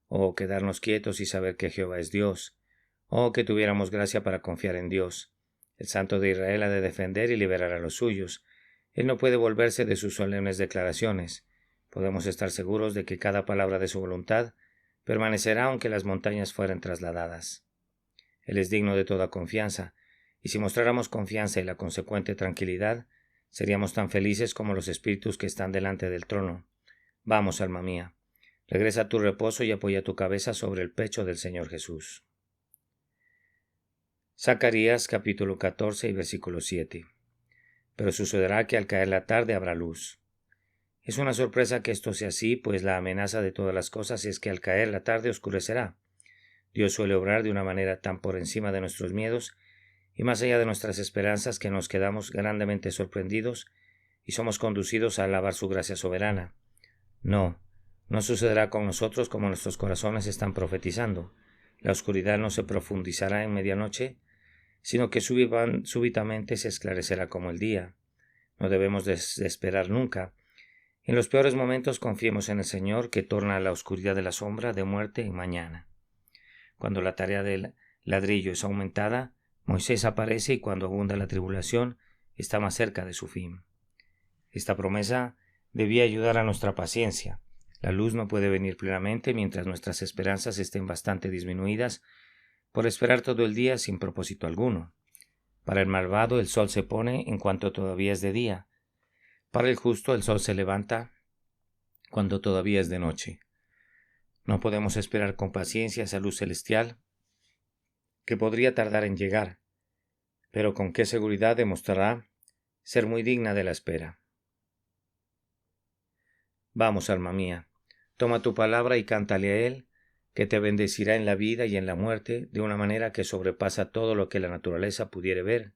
Oh, quedarnos quietos y saber que Jehová es Dios. Oh, que tuviéramos gracia para confiar en Dios. El Santo de Israel ha de defender y liberar a los suyos. Él no puede volverse de sus solemnes declaraciones. Podemos estar seguros de que cada palabra de su voluntad permanecerá aunque las montañas fueran trasladadas. Él es digno de toda confianza, y si mostráramos confianza y la consecuente tranquilidad, seríamos tan felices como los espíritus que están delante del trono. Vamos, alma mía, regresa a tu reposo y apoya tu cabeza sobre el pecho del Señor Jesús. Zacarías capítulo 14 y versículo 7. Pero sucederá que al caer la tarde habrá luz. Es una sorpresa que esto sea así, pues la amenaza de todas las cosas es que al caer la tarde oscurecerá. Dios suele obrar de una manera tan por encima de nuestros miedos y más allá de nuestras esperanzas que nos quedamos grandemente sorprendidos y somos conducidos a alabar su gracia soberana. No sucederá con nosotros como nuestros corazones están profetizando. La oscuridad no se profundizará en medianoche, sino que súbitamente se esclarecerá como el día. No debemos desesperar nunca. En los peores momentos confiemos en el Señor, que torna la oscuridad de la sombra de muerte en mañana. Cuando la tarea del ladrillo es aumentada, Moisés aparece y cuando abunda la tribulación, está más cerca de su fin. Esta promesa debía ayudar a nuestra paciencia. La luz no puede venir plenamente mientras nuestras esperanzas estén bastante disminuidas por esperar todo el día sin propósito alguno. Para el malvado el sol se pone en cuanto todavía es de día. Para el justo el sol se levanta cuando todavía es de noche. No podemos esperar con paciencia esa luz celestial que podría tardar en llegar, pero con qué seguridad demostrará ser muy digna de la espera. Vamos, alma mía, toma tu palabra y cántale a Él, que te bendecirá en la vida y en la muerte de una manera que sobrepasa todo lo que la naturaleza pudiere ver,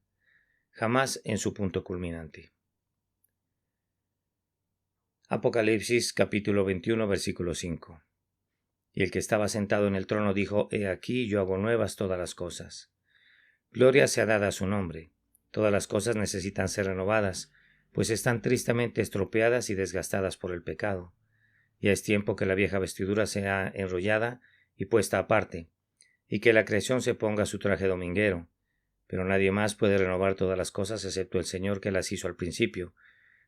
jamás en su punto culminante. Apocalipsis capítulo 21 versículo 5. Y el que estaba sentado en el trono dijo: He aquí, yo hago nuevas todas las cosas. Gloria sea dada a su nombre. Todas las cosas necesitan ser renovadas, pues están tristemente estropeadas y desgastadas por el pecado. Ya es tiempo que la vieja vestidura sea enrollada y puesta aparte, y que la creación se ponga su traje dominguero. Pero nadie más puede renovar todas las cosas excepto el Señor que las hizo al principio,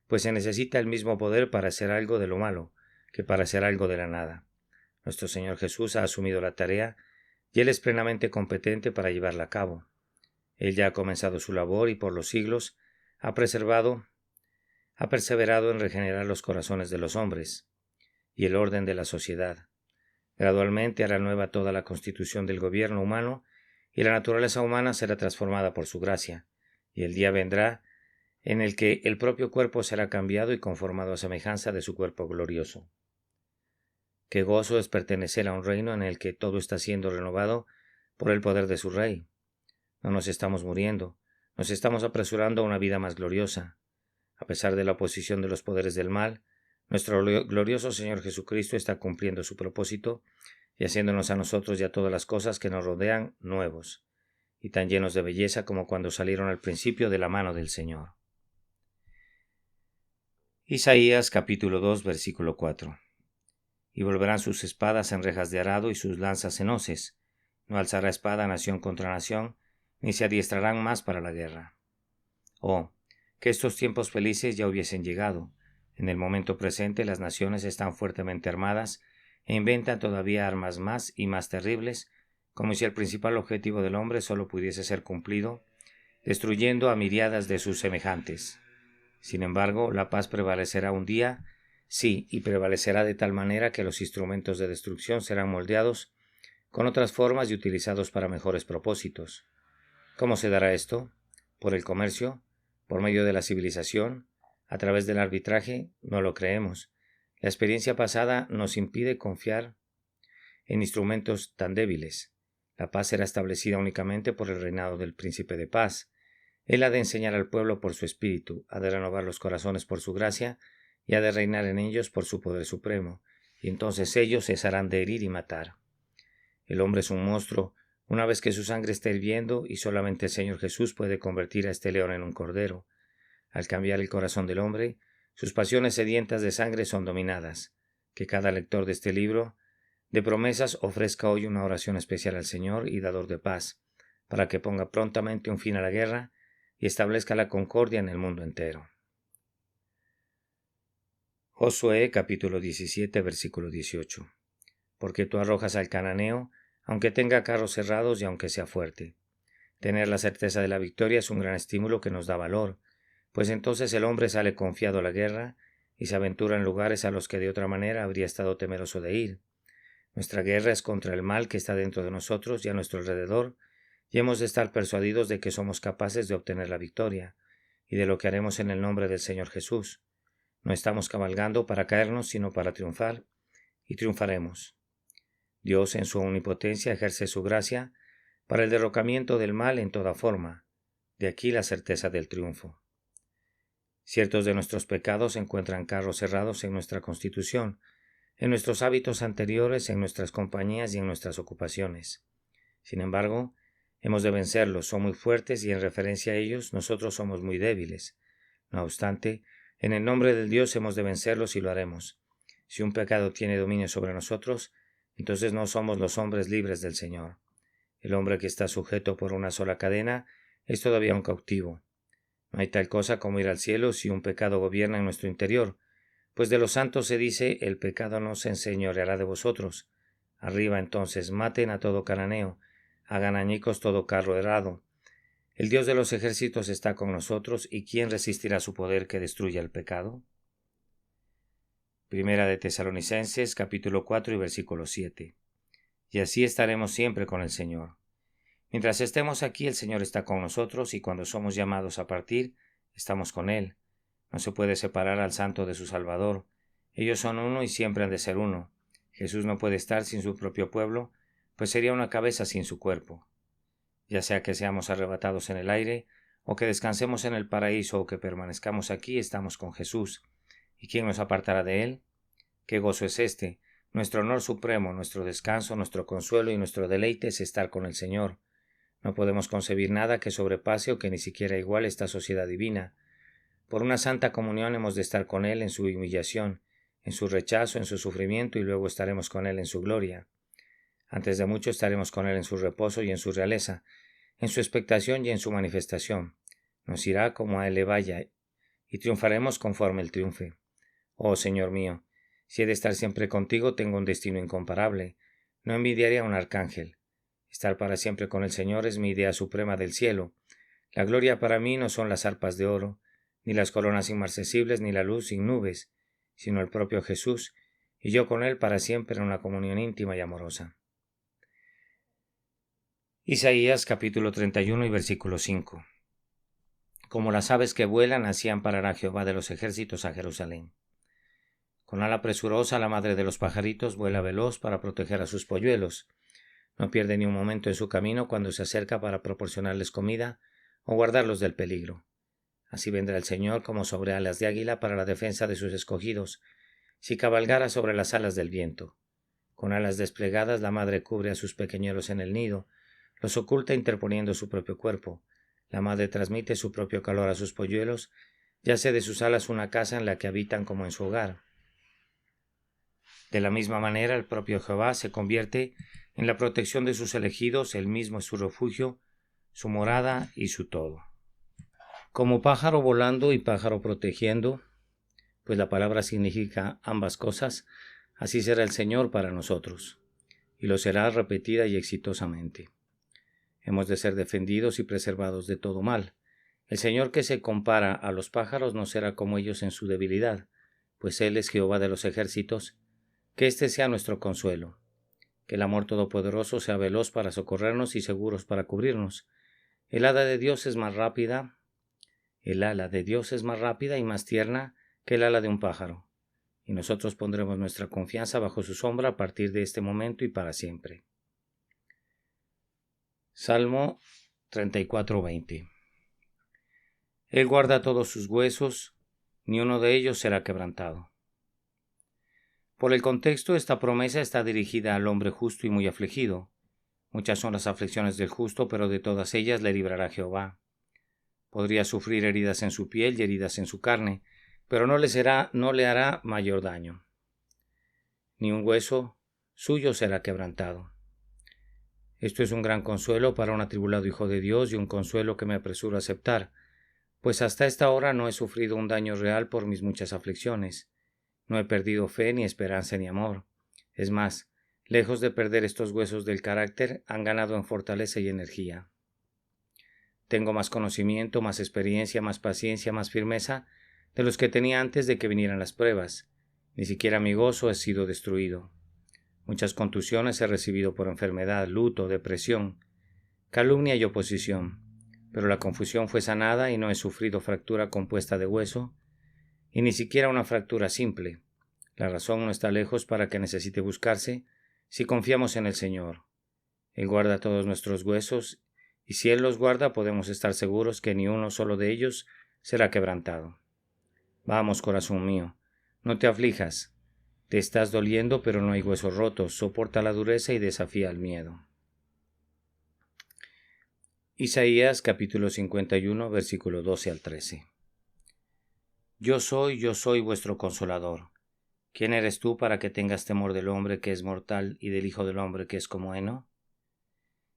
pues se necesita el mismo poder para hacer algo de lo malo que para hacer algo de la nada. Nuestro Señor Jesús ha asumido la tarea y Él es plenamente competente para llevarla a cabo. Él ya ha comenzado su labor y por los siglos ha perseverado en regenerar los corazones de los hombres y el orden de la sociedad. Gradualmente hará nueva toda la constitución del gobierno humano y la naturaleza humana será transformada por su gracia, y el día vendrá en el que el propio cuerpo será cambiado y conformado a semejanza de su cuerpo glorioso. Qué gozo es pertenecer a un reino en el que todo está siendo renovado por el poder de su Rey. No nos estamos muriendo, nos estamos apresurando a una vida más gloriosa. A pesar de la oposición de los poderes del mal, nuestro glorioso Señor Jesucristo está cumpliendo su propósito y haciéndonos a nosotros y a todas las cosas que nos rodean nuevos, y tan llenos de belleza como cuando salieron al principio de la mano del Señor. Isaías capítulo 2 versículo 4. Y volverán sus espadas en rejas de arado y sus lanzas en hoces. No alzará espada nación contra nación, ni se adiestrarán más para la guerra. Oh, que estos tiempos felices ya hubiesen llegado. En el momento presente las naciones están fuertemente armadas e inventan todavía armas más y más terribles, como si el principal objetivo del hombre solo pudiese ser cumplido, destruyendo a miriadas de sus semejantes. Sin embargo, la paz prevalecerá un día, sí, y prevalecerá de tal manera que los instrumentos de destrucción serán moldeados con otras formas y utilizados para mejores propósitos. ¿Cómo se dará esto? ¿Por el comercio? ¿Por medio de la civilización? ¿A través del arbitraje? No lo creemos. La experiencia pasada nos impide confiar en instrumentos tan débiles. La paz será establecida únicamente por el reinado del príncipe de paz. Él ha de enseñar al pueblo por su espíritu, ha de renovar los corazones por su gracia, y ha de reinar en ellos por su poder supremo, y entonces ellos cesarán de herir y matar. El hombre es un monstruo, una vez que su sangre está hirviendo, y solamente el Señor Jesús puede convertir a este león en un cordero. Al cambiar el corazón del hombre, sus pasiones sedientas de sangre son dominadas. Que cada lector de este libro de promesas ofrezca hoy una oración especial al Señor y dador de paz, para que ponga prontamente un fin a la guerra y establezca la concordia en el mundo entero. Josué capítulo 17 versículo 18. Porque tú arrojas al cananeo, aunque tenga carros cerrados y aunque sea fuerte. Tener la certeza de la victoria es un gran estímulo que nos da valor, pues entonces el hombre sale confiado a la guerra y se aventura en lugares a los que de otra manera habría estado temeroso de ir. Nuestra guerra es contra el mal que está dentro de nosotros y a nuestro alrededor, y hemos de estar persuadidos de que somos capaces de obtener la victoria, y de lo que haremos en el nombre del Señor Jesús. No estamos cabalgando para caernos, sino para triunfar, y triunfaremos. Dios en su omnipotencia ejerce su gracia para el derrocamiento del mal en toda forma, de aquí la certeza del triunfo. Ciertos de nuestros pecados encuentran carros cerrados en nuestra constitución, en nuestros hábitos anteriores, en nuestras compañías y en nuestras ocupaciones. Sin embargo, hemos de vencerlos, son muy fuertes y en referencia a ellos nosotros somos muy débiles. No obstante, en el nombre del Dios hemos de vencerlos y lo haremos. Si un pecado tiene dominio sobre nosotros, entonces no somos los hombres libres del Señor. El hombre que está sujeto por una sola cadena es todavía un cautivo. No hay tal cosa como ir al cielo si un pecado gobierna en nuestro interior, pues de los santos se dice, el pecado no se enseñoreará de vosotros. Arriba entonces maten a todo cananeo, hagan añicos todo carro errado. El Dios de los ejércitos está con nosotros, ¿y quién resistirá su poder que destruya el pecado? Primera de Tesalonicenses, capítulo 4 y versículo 7. Y así estaremos siempre con el Señor. Mientras estemos aquí, el Señor está con nosotros, y cuando somos llamados a partir, estamos con Él. No se puede separar al santo de su Salvador. Ellos son uno y siempre han de ser uno. Jesús no puede estar sin su propio pueblo, pues sería una cabeza sin su cuerpo. Ya sea que seamos arrebatados en el aire, o que descansemos en el paraíso, o que permanezcamos aquí, estamos con Jesús. ¿Y quién nos apartará de Él? ¿Qué gozo es este? Nuestro honor supremo, nuestro descanso, nuestro consuelo y nuestro deleite es estar con el Señor. No podemos concebir nada que sobrepase o que ni siquiera iguale esta sociedad divina. Por una santa comunión hemos de estar con Él en su humillación, en su rechazo, en su sufrimiento, y luego estaremos con Él en su gloria. Antes de mucho estaremos con Él en su reposo y en su realeza, en su expectación y en su manifestación. Nos irá como a Él le vaya, y triunfaremos conforme Él triunfe. Oh Señor mío, si he de estar siempre contigo, tengo un destino incomparable. No envidiaré a un arcángel. Estar para siempre con el Señor es mi idea suprema del cielo. La gloria para mí no son las arpas de oro, ni las coronas inmarcesibles, ni la luz sin nubes, sino el propio Jesús, y yo con Él para siempre en una comunión íntima y amorosa. Isaías capítulo 31 y versículo 5. Como las aves que vuelan, así amparará Jehová de los ejércitos a Jerusalén. Con ala presurosa la madre de los pajaritos vuela veloz para proteger a sus polluelos. No pierde ni un momento en su camino cuando se acerca para proporcionarles comida o guardarlos del peligro. Así vendrá el Señor como sobre alas de águila para la defensa de sus escogidos, si cabalgara sobre las alas del viento. Con alas desplegadas la madre cubre a sus pequeñuelos en el nido, los oculta interponiendo su propio cuerpo. La madre transmite su propio calor a sus polluelos, y hace de sus alas una casa en la que habitan como en su hogar. De la misma manera el propio Jehová se convierte en la protección de sus elegidos, él mismo es su refugio, su morada y su todo. Como pájaro volando y pájaro protegiendo, pues la palabra significa ambas cosas, así será el Señor para nosotros, y lo será repetida y exitosamente. Hemos de ser defendidos y preservados de todo mal. El Señor que se compara a los pájaros no será como ellos en su debilidad, pues Él es Jehová de los ejércitos. Que este sea nuestro consuelo. Que el amor todopoderoso sea veloz para socorrernos y seguros para cubrirnos. El ala de Dios es más rápida y más tierna que el ala de un pájaro, y nosotros pondremos nuestra confianza bajo su sombra a partir de este momento y para siempre. Salmo 34:20. Él guarda todos sus huesos, ni uno de ellos será quebrantado. Por el contexto, esta promesa está dirigida al hombre justo y muy afligido. Muchas son las aflicciones del justo, pero de todas ellas le librará Jehová. Podría sufrir heridas en su piel y heridas en su carne, pero no le hará mayor daño. Ni un hueso suyo será quebrantado. Esto es un gran consuelo para un atribulado hijo de Dios y un consuelo que me apresuro a aceptar, pues hasta esta hora no he sufrido un daño real por mis muchas aflicciones. No he perdido fe, ni esperanza, ni amor. Es más, lejos de perder estos huesos del carácter, han ganado en fortaleza y energía. Tengo más conocimiento, más experiencia, más paciencia, más firmeza de los que tenía antes de que vinieran las pruebas. Ni siquiera mi gozo ha sido destruido. Muchas contusiones he recibido por enfermedad, luto, depresión, calumnia y oposición, pero la confusión fue sanada y no he sufrido fractura compuesta de hueso, y ni siquiera una fractura simple. La razón no está lejos para que necesite buscarse si confiamos en el Señor. Él guarda todos nuestros huesos, y si Él los guarda podemos estar seguros que ni uno solo de ellos será quebrantado. Vamos, corazón mío, no te aflijas. Te estás doliendo, pero no hay huesos rotos. Soporta la dureza y desafía el miedo. Isaías capítulo 51, versículo 12 al 13. Yo soy vuestro consolador. ¿Quién eres tú para que tengas temor del hombre que es mortal y del hijo del hombre que es como heno?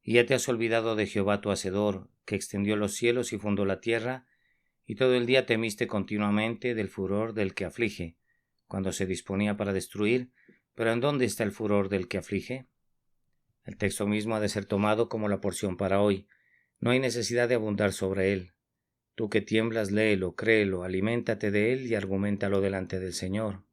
Y ya te has olvidado de Jehová tu Hacedor, que extendió los cielos y fundó la tierra, y todo el día temiste continuamente del furor del que aflige, cuando se disponía para destruir, pero ¿en dónde está el furor del que aflige? El texto mismo ha de ser tomado como la porción para hoy. No hay necesidad de abundar sobre él. Tú que tiemblas, léelo, créelo, aliméntate de él y arguméntalo delante del Señor.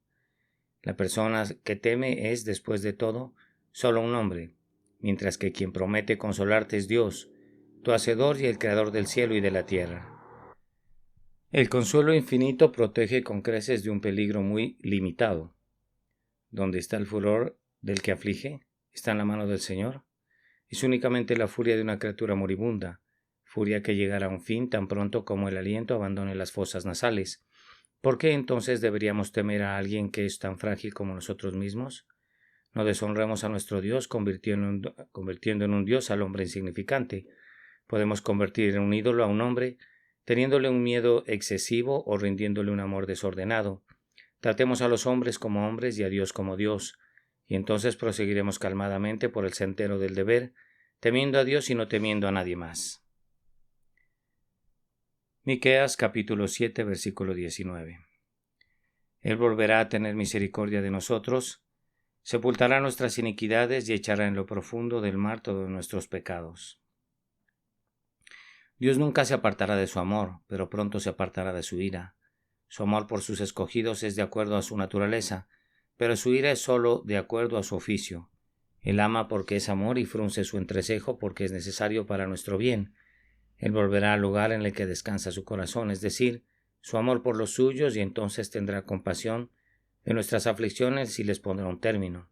La persona que teme es, después de todo, solo un hombre, mientras que quien promete consolarte es Dios, tu Hacedor y el Creador del cielo y de la tierra. El consuelo infinito protege con creces de un peligro muy limitado. ¿Dónde está el furor del que aflige? ¿Está en la mano del Señor? Es únicamente la furia de una criatura moribunda, furia que llegará a un fin tan pronto como el aliento abandone las fosas nasales. ¿Por qué entonces deberíamos temer a alguien que es tan frágil como nosotros mismos? No deshonremos a nuestro Dios convirtiendo en un Dios al hombre insignificante. Podemos convertir en un ídolo a un hombre, teniéndole un miedo excesivo o rindiéndole un amor desordenado. Tratemos a los hombres como hombres y a Dios como Dios, y entonces proseguiremos calmadamente por el sendero del deber, temiendo a Dios y no temiendo a nadie más. Miqueas capítulo 7, versículo 19. Él volverá a tener misericordia de nosotros, Sepultará nuestras iniquidades y echará en lo profundo del mar todos nuestros pecados. Dios nunca se apartará de su amor, pero pronto se apartará de su ira. Su amor por sus escogidos es de acuerdo a su naturaleza, pero su ira es sólo de acuerdo a su oficio. Él ama porque es amor y frunce su entrecejo porque es necesario para nuestro bien. Él volverá al lugar en el que descansa su corazón, es decir, su amor por los suyos, y entonces tendrá compasión de nuestras aflicciones y les pondrá un término.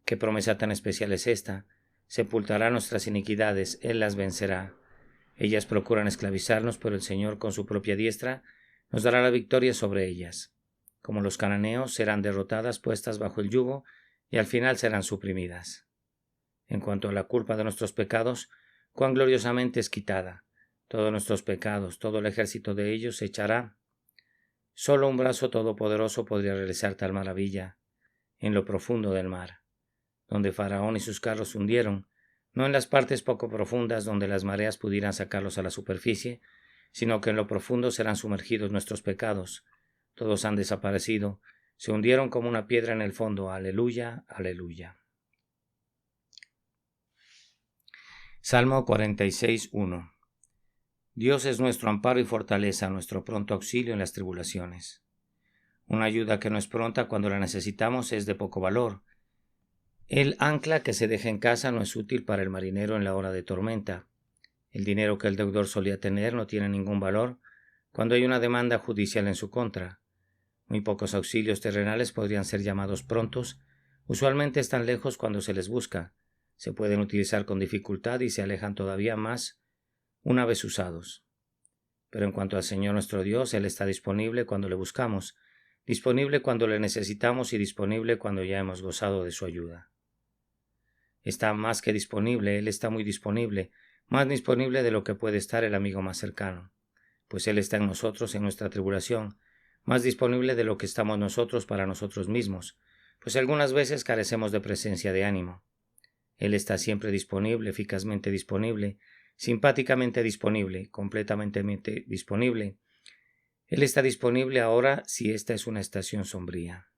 ¿Qué promesa tan especial es esta? Sepultará nuestras iniquidades, Él las vencerá. Ellas procuran esclavizarnos, pero el Señor con su propia diestra nos dará la victoria sobre ellas. Como los cananeos serán derrotadas, puestas bajo el yugo, y al final serán suprimidas. En cuanto a la culpa de nuestros pecados, cuán gloriosamente es quitada. Todos nuestros pecados, todo el ejército de ellos se echará. Solo un brazo todopoderoso podría realizar tal maravilla en lo profundo del mar, donde Faraón y sus carros se hundieron, no en las partes poco profundas donde las mareas pudieran sacarlos a la superficie, sino que en lo profundo serán sumergidos nuestros pecados. Todos han desaparecido, se hundieron como una piedra en el fondo. Aleluya, aleluya. Salmo 46:1. Dios es nuestro amparo y fortaleza, nuestro pronto auxilio en las tribulaciones. Una ayuda que no es pronta cuando la necesitamos es de poco valor. El ancla que se deja en casa no es útil para el marinero en la hora de tormenta. El dinero que el deudor solía tener no tiene ningún valor cuando hay una demanda judicial en su contra. Muy pocos auxilios terrenales podrían ser llamados prontos, usualmente están lejos cuando se les busca, se pueden utilizar con dificultad y se alejan todavía más una vez usados. Pero en cuanto al Señor nuestro Dios, Él está disponible cuando le buscamos, disponible cuando le necesitamos y disponible cuando ya hemos gozado de su ayuda. Está más que disponible, Él está muy disponible, más disponible de lo que puede estar el amigo más cercano, pues Él está en nosotros en nuestra tribulación, más disponible de lo que estamos nosotros para nosotros mismos, pues algunas veces carecemos de presencia de ánimo. Él está siempre disponible, eficazmente disponible, simpáticamente disponible, completamente disponible. Él está disponible ahora si esta es una estación sombría.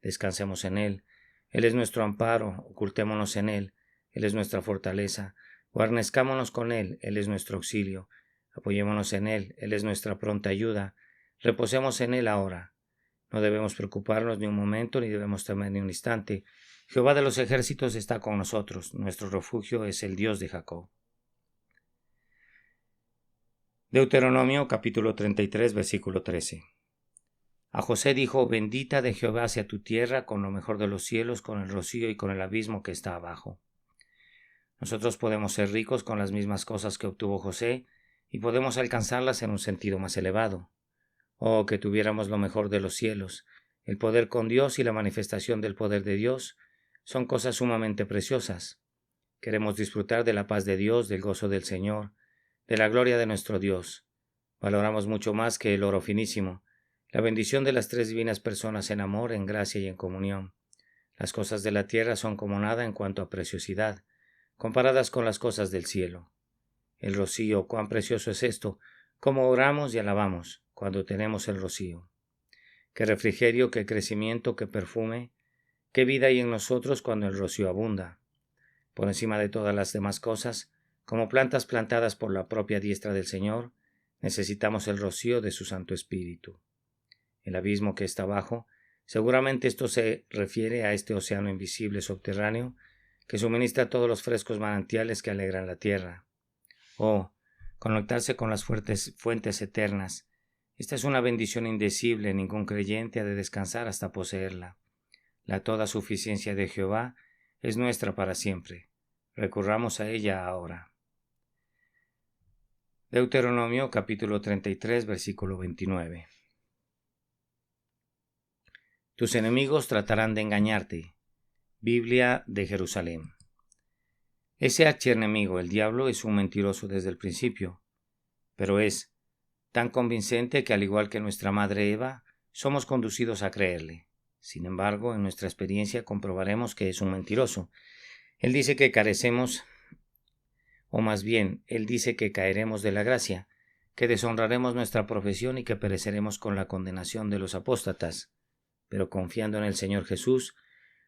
Descansemos en Él. Él es nuestro amparo, ocultémonos en Él. Él es nuestra fortaleza. Guarnezcámonos con Él. Él es nuestro auxilio. Apoyémonos en Él. Él es nuestra pronta ayuda. Reposemos en Él ahora. No debemos preocuparnos ni un momento, ni debemos temer ni un instante. Jehová de los ejércitos está con nosotros. Nuestro refugio es el Dios de Jacob. Deuteronomio capítulo 33, versículo 13. A José dijo: Bendita de Jehová sea tu tierra con lo mejor de los cielos, con el rocío y con el abismo que está abajo. Nosotros podemos ser ricos con las mismas cosas que obtuvo José y podemos alcanzarlas en un sentido más elevado. Oh, que tuviéramos lo mejor de los cielos. El poder con Dios y la manifestación del poder de Dios son cosas sumamente preciosas. Queremos disfrutar de la paz de Dios, del gozo del Señor, de la gloria de nuestro Dios. Valoramos mucho más que el oro finísimo, la bendición de las tres divinas personas en amor, en gracia y en comunión. Las cosas de la tierra son como nada en cuanto a preciosidad, comparadas con las cosas del cielo. El rocío, cuán precioso es esto, cómo oramos y alabamos cuando tenemos el rocío. Qué refrigerio, qué crecimiento, qué perfume, qué vida hay en nosotros cuando el rocío abunda. Por encima de todas las demás cosas, como plantas plantadas por la propia diestra del Señor, necesitamos el rocío de su Santo Espíritu. El abismo que está abajo, seguramente esto se refiere a este océano invisible subterráneo que suministra todos los frescos manantiales que alegran la tierra. Oh, conectarse con las fuentes eternas. Esta es una bendición indecible, ningún creyente ha de descansar hasta poseerla. La toda suficiencia de Jehová es nuestra para siempre. Recurramos a ella ahora. Deuteronomio capítulo 33, versículo 29. Tus enemigos tratarán de engañarte. Biblia de Jerusalén. Ese archienemigo, el diablo, es un mentiroso desde el principio, pero es tan convincente que, al igual que nuestra madre Eva, somos conducidos a creerle. Sin embargo, en nuestra experiencia comprobaremos que es un mentiroso. Él dice que carecemos, o más bien, él dice que caeremos de la gracia, que deshonraremos nuestra profesión y que pereceremos con la condenación de los apóstatas. Pero confiando en el Señor Jesús,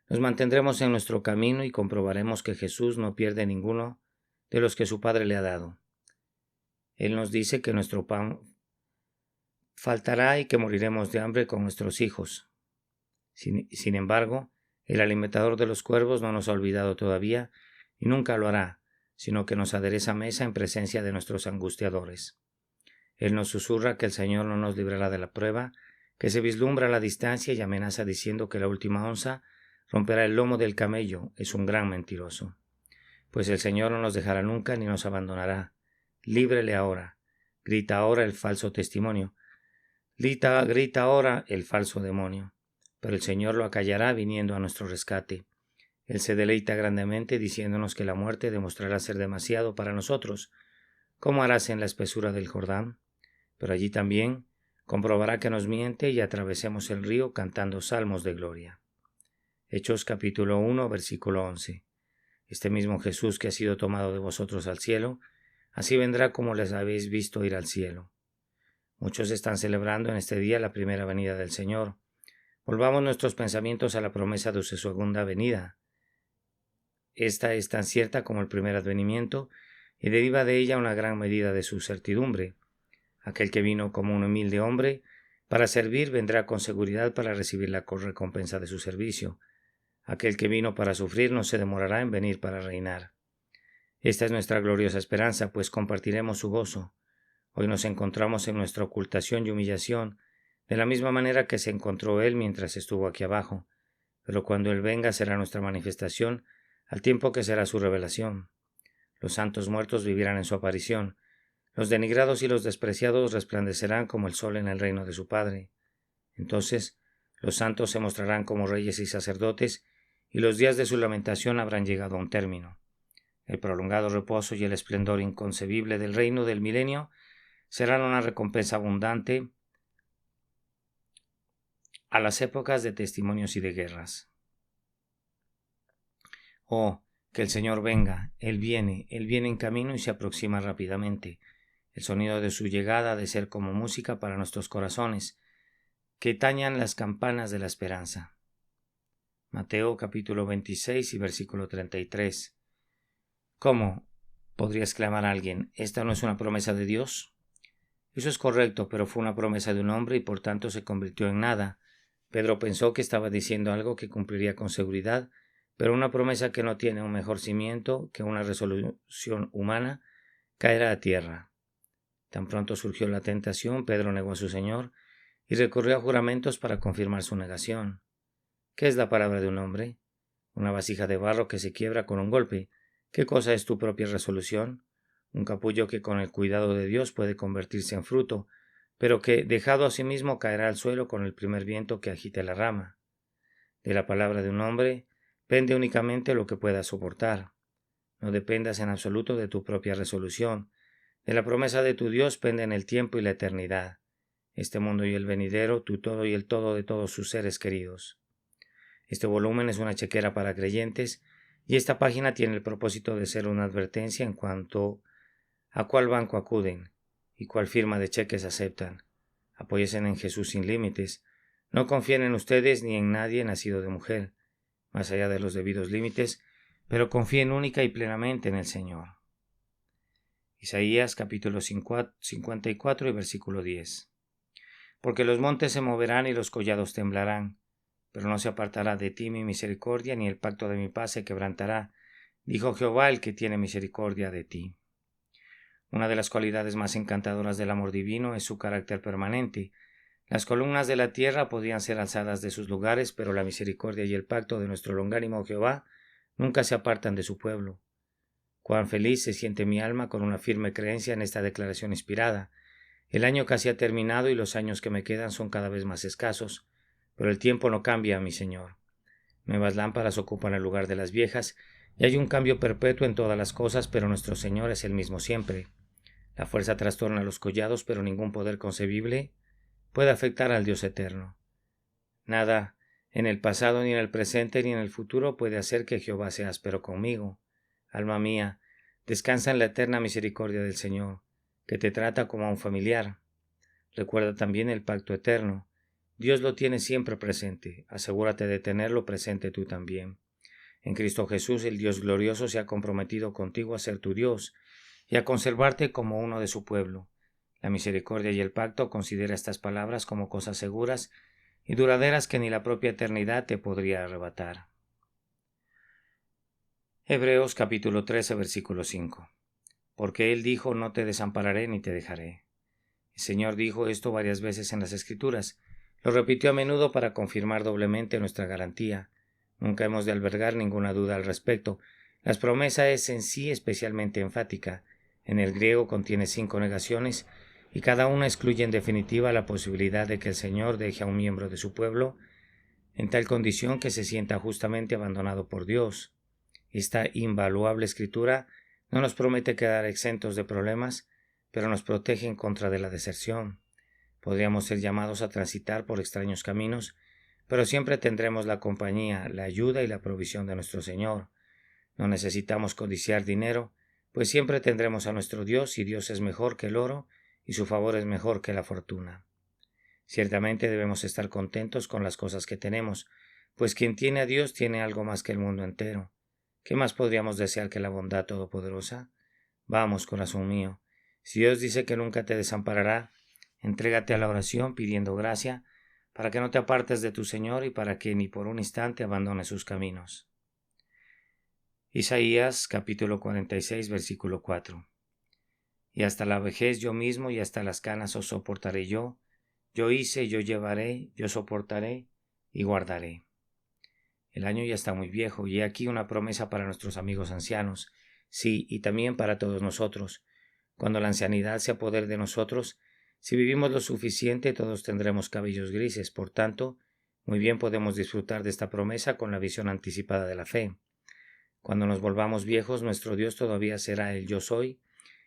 Nos mantendremos en nuestro camino y comprobaremos que Jesús no pierde ninguno de los que su Padre le ha dado. Él nos dice que nuestro pan faltará y que moriremos de hambre con nuestros hijos. Sin embargo, el alimentador de los cuervos no nos ha olvidado todavía y nunca lo hará, sino que nos adereza mesa en presencia de nuestros angustiadores. Él nos susurra que el Señor no nos librará de la prueba, que se vislumbra a la distancia y amenaza diciendo que la última onza romperá el lomo del camello. Es un gran mentiroso. Pues el Señor no nos dejará nunca ni nos abandonará. Líbrele ahora. Grita ahora el falso testimonio. Grita ahora el falso demonio. Pero el Señor lo acallará viniendo a nuestro rescate. Él se deleita grandemente diciéndonos que la muerte demostrará ser demasiado para nosotros, como harás en la espesura del Jordán. Pero allí también comprobará que nos miente y atravesemos el río cantando salmos de gloria. Hechos capítulo 1, versículo 11. Este mismo Jesús que ha sido tomado de vosotros al cielo, así vendrá como les habéis visto ir al cielo. Muchos están celebrando en este día la primera venida del Señor. Volvamos nuestros pensamientos a la promesa de su segunda venida. Esta es tan cierta como el primer advenimiento y deriva de ella una gran medida de su certidumbre. Aquel que vino como un humilde hombre para servir vendrá con seguridad para recibir la recompensa de su servicio. Aquel que vino para sufrir no se demorará en venir para reinar. Esta es nuestra gloriosa esperanza, pues compartiremos su gozo. Hoy nos encontramos en nuestra ocultación y humillación, de la misma manera que se encontró Él mientras estuvo aquí abajo, pero cuando Él venga será nuestra manifestación, al tiempo que será su revelación. Los santos muertos vivirán en su aparición, los denigrados y los despreciados resplandecerán como el sol en el reino de su Padre. Entonces los santos se mostrarán como reyes y sacerdotes, y los días de su lamentación habrán llegado a un término. El prolongado reposo y el esplendor inconcebible del reino del milenio serán una recompensa abundante a las épocas de testimonios y de guerras. Oh, que el Señor venga, Él viene en camino y se aproxima rápidamente. El sonido de su llegada ha de ser como música para nuestros corazones, que tañan las campanas de la esperanza. Mateo capítulo 26 y versículo 33. ¿Cómo? ¿Podría exclamar alguien? ¿Esta no es una promesa de Dios? Eso es correcto, pero fue una promesa de un hombre y por tanto se convirtió en nada. Pedro pensó que estaba diciendo algo que cumpliría con seguridad, pero una promesa que no tiene un mejor cimiento que una resolución humana caerá a tierra. Tan pronto surgió la tentación, Pedro negó a su Señor y recurrió a juramentos para confirmar su negación. ¿Qué es la palabra de un hombre? Una vasija de barro que se quiebra con un golpe. ¿Qué cosa es tu propia resolución? Un capullo que con el cuidado de Dios puede convertirse en fruto, pero que, dejado a sí mismo, caerá al suelo con el primer viento que agite la rama. De la palabra de un hombre pende únicamente lo que puedas soportar. No dependas en absoluto de tu propia resolución. De la promesa de tu Dios penden el tiempo y la eternidad, este mundo y el venidero, tu todo y el todo de todos sus seres queridos. Este volumen es una chequera para creyentes y esta página tiene el propósito de ser una advertencia en cuanto a cuál banco acuden y cuál firma de cheques aceptan. Apóyense en Jesús sin límites. No confíen en ustedes ni en nadie nacido de mujer, más allá de los debidos límites, pero confíen única y plenamente en el Señor. Isaías capítulo 54 y versículo 10. Porque los montes se moverán y los collados temblarán, pero no se apartará de ti mi misericordia, ni el pacto de mi paz se quebrantará, dijo Jehová el que tiene misericordia de ti. Una de las cualidades más encantadoras del amor divino es su carácter permanente. Las columnas de la tierra podían ser alzadas de sus lugares, pero la misericordia y el pacto de nuestro longánimo Jehová nunca se apartan de su pueblo. Cuán feliz se siente mi alma con una firme creencia en esta declaración inspirada. El año casi ha terminado y los años que me quedan son cada vez más escasos, pero el tiempo no cambia, mi Señor. Nuevas lámparas ocupan el lugar de las viejas, y hay un cambio perpetuo en todas las cosas, pero nuestro Señor es el mismo siempre. La fuerza trastorna los collados, pero ningún poder concebible puede afectar al Dios eterno. Nada, en el pasado, ni en el presente, ni en el futuro, puede hacer que Jehová sea áspero conmigo. Alma mía, descansa en la eterna misericordia del Señor, que te trata como a un familiar. Recuerda también el pacto eterno. Dios lo tiene siempre presente. Asegúrate de tenerlo presente tú también. En Cristo Jesús, el Dios glorioso se ha comprometido contigo a ser tu Dios y a conservarte como uno de su pueblo. La misericordia y el pacto considera estas palabras como cosas seguras y duraderas que ni la propia eternidad te podría arrebatar. Hebreos capítulo 13, versículo 5. Porque Él dijo: no te desampararé ni te dejaré. El Señor dijo esto varias veces en las Escrituras. Lo repitió a menudo para confirmar doblemente nuestra garantía. Nunca hemos de albergar ninguna duda al respecto. La promesa es en sí especialmente enfática. En el griego contiene 5 negaciones y cada una excluye en definitiva la posibilidad de que el Señor deje a un miembro de su pueblo en tal condición que se sienta justamente abandonado por Dios. Esta invaluable escritura no nos promete quedar exentos de problemas, pero nos protege en contra de la deserción. Podríamos ser llamados a transitar por extraños caminos, pero siempre tendremos la compañía, la ayuda y la provisión de nuestro Señor. No necesitamos codiciar dinero, pues siempre tendremos a nuestro Dios, y Dios es mejor que el oro, y su favor es mejor que la fortuna. Ciertamente debemos estar contentos con las cosas que tenemos, pues quien tiene a Dios tiene algo más que el mundo entero. ¿Qué más podríamos desear que la bondad todopoderosa? Vamos, corazón mío, si Dios dice que nunca te desamparará, entrégate a la oración pidiendo gracia para que no te apartes de tu Señor y para que ni por un instante abandones sus caminos. Isaías capítulo 46 versículo 4. Y hasta la vejez yo mismo y hasta las canas os soportaré yo hice, yo llevaré, yo soportaré y guardaré. El año ya está muy viejo y he aquí una promesa para nuestros amigos ancianos, sí, y también para todos nosotros. Cuando la ancianidad se apodere de nosotros, si vivimos lo suficiente, todos tendremos cabellos grises. Por tanto, muy bien podemos disfrutar de esta promesa con la visión anticipada de la fe. Cuando nos volvamos viejos, nuestro Dios todavía será el Yo Soy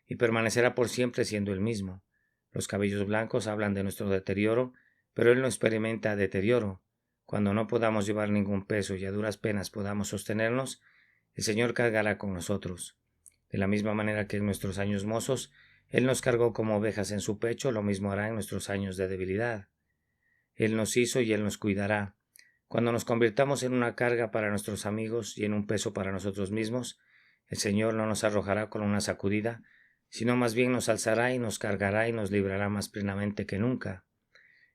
y permanecerá por siempre siendo el mismo. Los cabellos blancos hablan de nuestro deterioro, pero Él no experimenta deterioro. Cuando no podamos llevar ningún peso y a duras penas podamos sostenernos, el Señor cargará con nosotros. De la misma manera que en nuestros años mozos, Él nos cargó como ovejas en su pecho, lo mismo hará en nuestros años de debilidad. Él nos hizo y Él nos cuidará. Cuando nos convirtamos en una carga para nuestros amigos y en un peso para nosotros mismos, el Señor no nos arrojará con una sacudida, sino más bien nos alzará y nos cargará y nos librará más plenamente que nunca.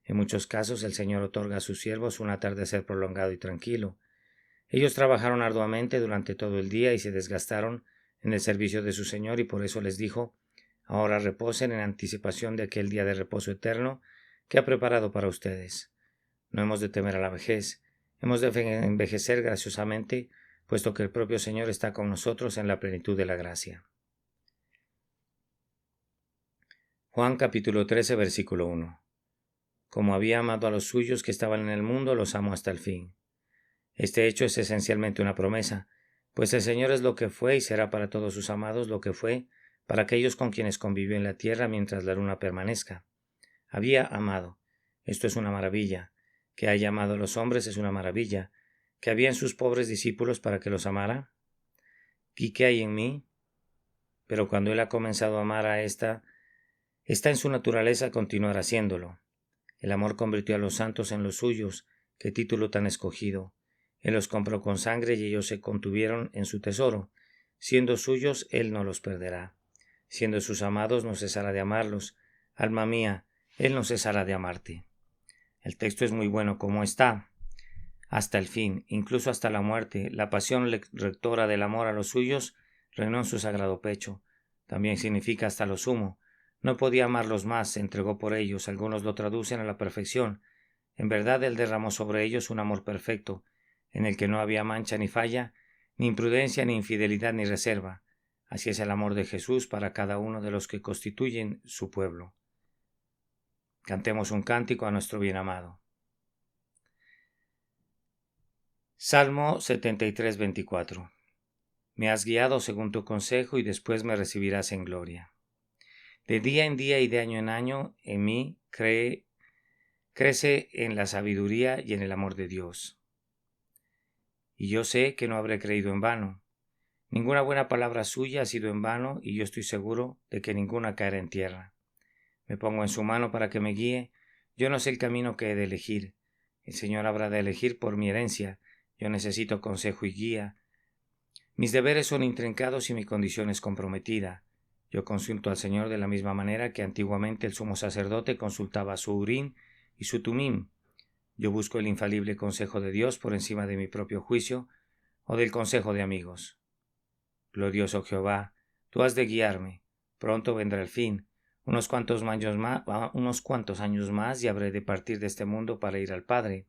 En muchos casos el Señor otorga a sus siervos un atardecer prolongado y tranquilo. Ellos trabajaron arduamente durante todo el día y se desgastaron en el servicio de su Señor, y por eso les dijo: ahora reposen en anticipación de aquel día de reposo eterno que ha preparado para ustedes. No hemos de temer a la vejez, hemos de envejecer graciosamente, puesto que el propio Señor está con nosotros en la plenitud de la gracia. Juan capítulo 13 versículo 1. Como había amado a los suyos que estaban en el mundo, los amó hasta el fin. Este hecho es esencialmente una promesa, pues el Señor es lo que fue y será para todos sus amados lo que fue para aquellos con quienes convivió en la tierra mientras la luna permanezca. Había amado. Esto es una maravilla. Que haya amado a los hombres es una maravilla. Que había en sus pobres discípulos para que los amara. ¿Y qué hay en mí? Pero cuando Él ha comenzado a amar a está en su naturaleza continuar haciéndolo. El amor convirtió a los santos en los suyos. Qué título tan escogido. Él los compró con sangre y ellos se contuvieron en su tesoro. Siendo suyos, Él no los perderá. Siendo sus amados, no cesará de amarlos. Alma mía, Él no cesará de amarte. El texto es muy bueno como está. Hasta el fin, incluso hasta la muerte, la pasión rectora del amor a los suyos reinó en su sagrado pecho. También significa hasta lo sumo. No podía amarlos más, se entregó por ellos. Algunos lo traducen a la perfección. En verdad Él derramó sobre ellos un amor perfecto, en el que no había mancha ni falla, ni imprudencia, ni infidelidad, ni reserva. Así es el amor de Jesús para cada uno de los que constituyen su pueblo. Cantemos un cántico a nuestro bien amado. Salmo 73, 24. Me has guiado según tu consejo y después me recibirás en gloria. De día en día y de año en año en mí crece en la sabiduría y en el amor de Dios. Y yo sé que no habré creído en vano. Ninguna buena palabra suya ha sido en vano, y yo estoy seguro de que ninguna caerá en tierra. Me pongo en su mano para que me guíe. Yo no sé el camino que he de elegir. El Señor habrá de elegir por mi herencia. Yo necesito consejo y guía. Mis deberes son intrincados y mi condición es comprometida. Yo consulto al Señor de la misma manera que antiguamente el sumo sacerdote consultaba su Urim y su Tumim. Yo busco el infalible consejo de Dios por encima de mi propio juicio o del consejo de amigos. Glorioso Jehová, tú has de guiarme. Pronto vendrá el fin. Unos cuantos años más y habré de partir de este mundo para ir al Padre.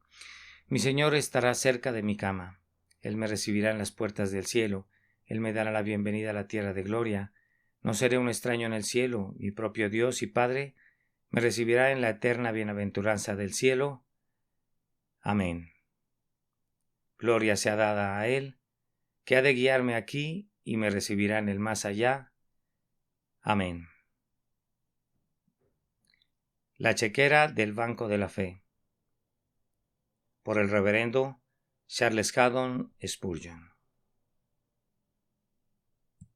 Mi Señor estará cerca de mi cama. Él me recibirá en las puertas del cielo. Él me dará la bienvenida a la tierra de gloria. No seré un extraño en el cielo. Mi propio Dios y Padre me recibirá en la eterna bienaventuranza del cielo. Amén. Gloria sea dada a Él, que ha de guiarme aquí y me recibirá en el más allá. Amén. La chequera del Banco de la Fe. Por el reverendo Charles Haddon Spurgeon.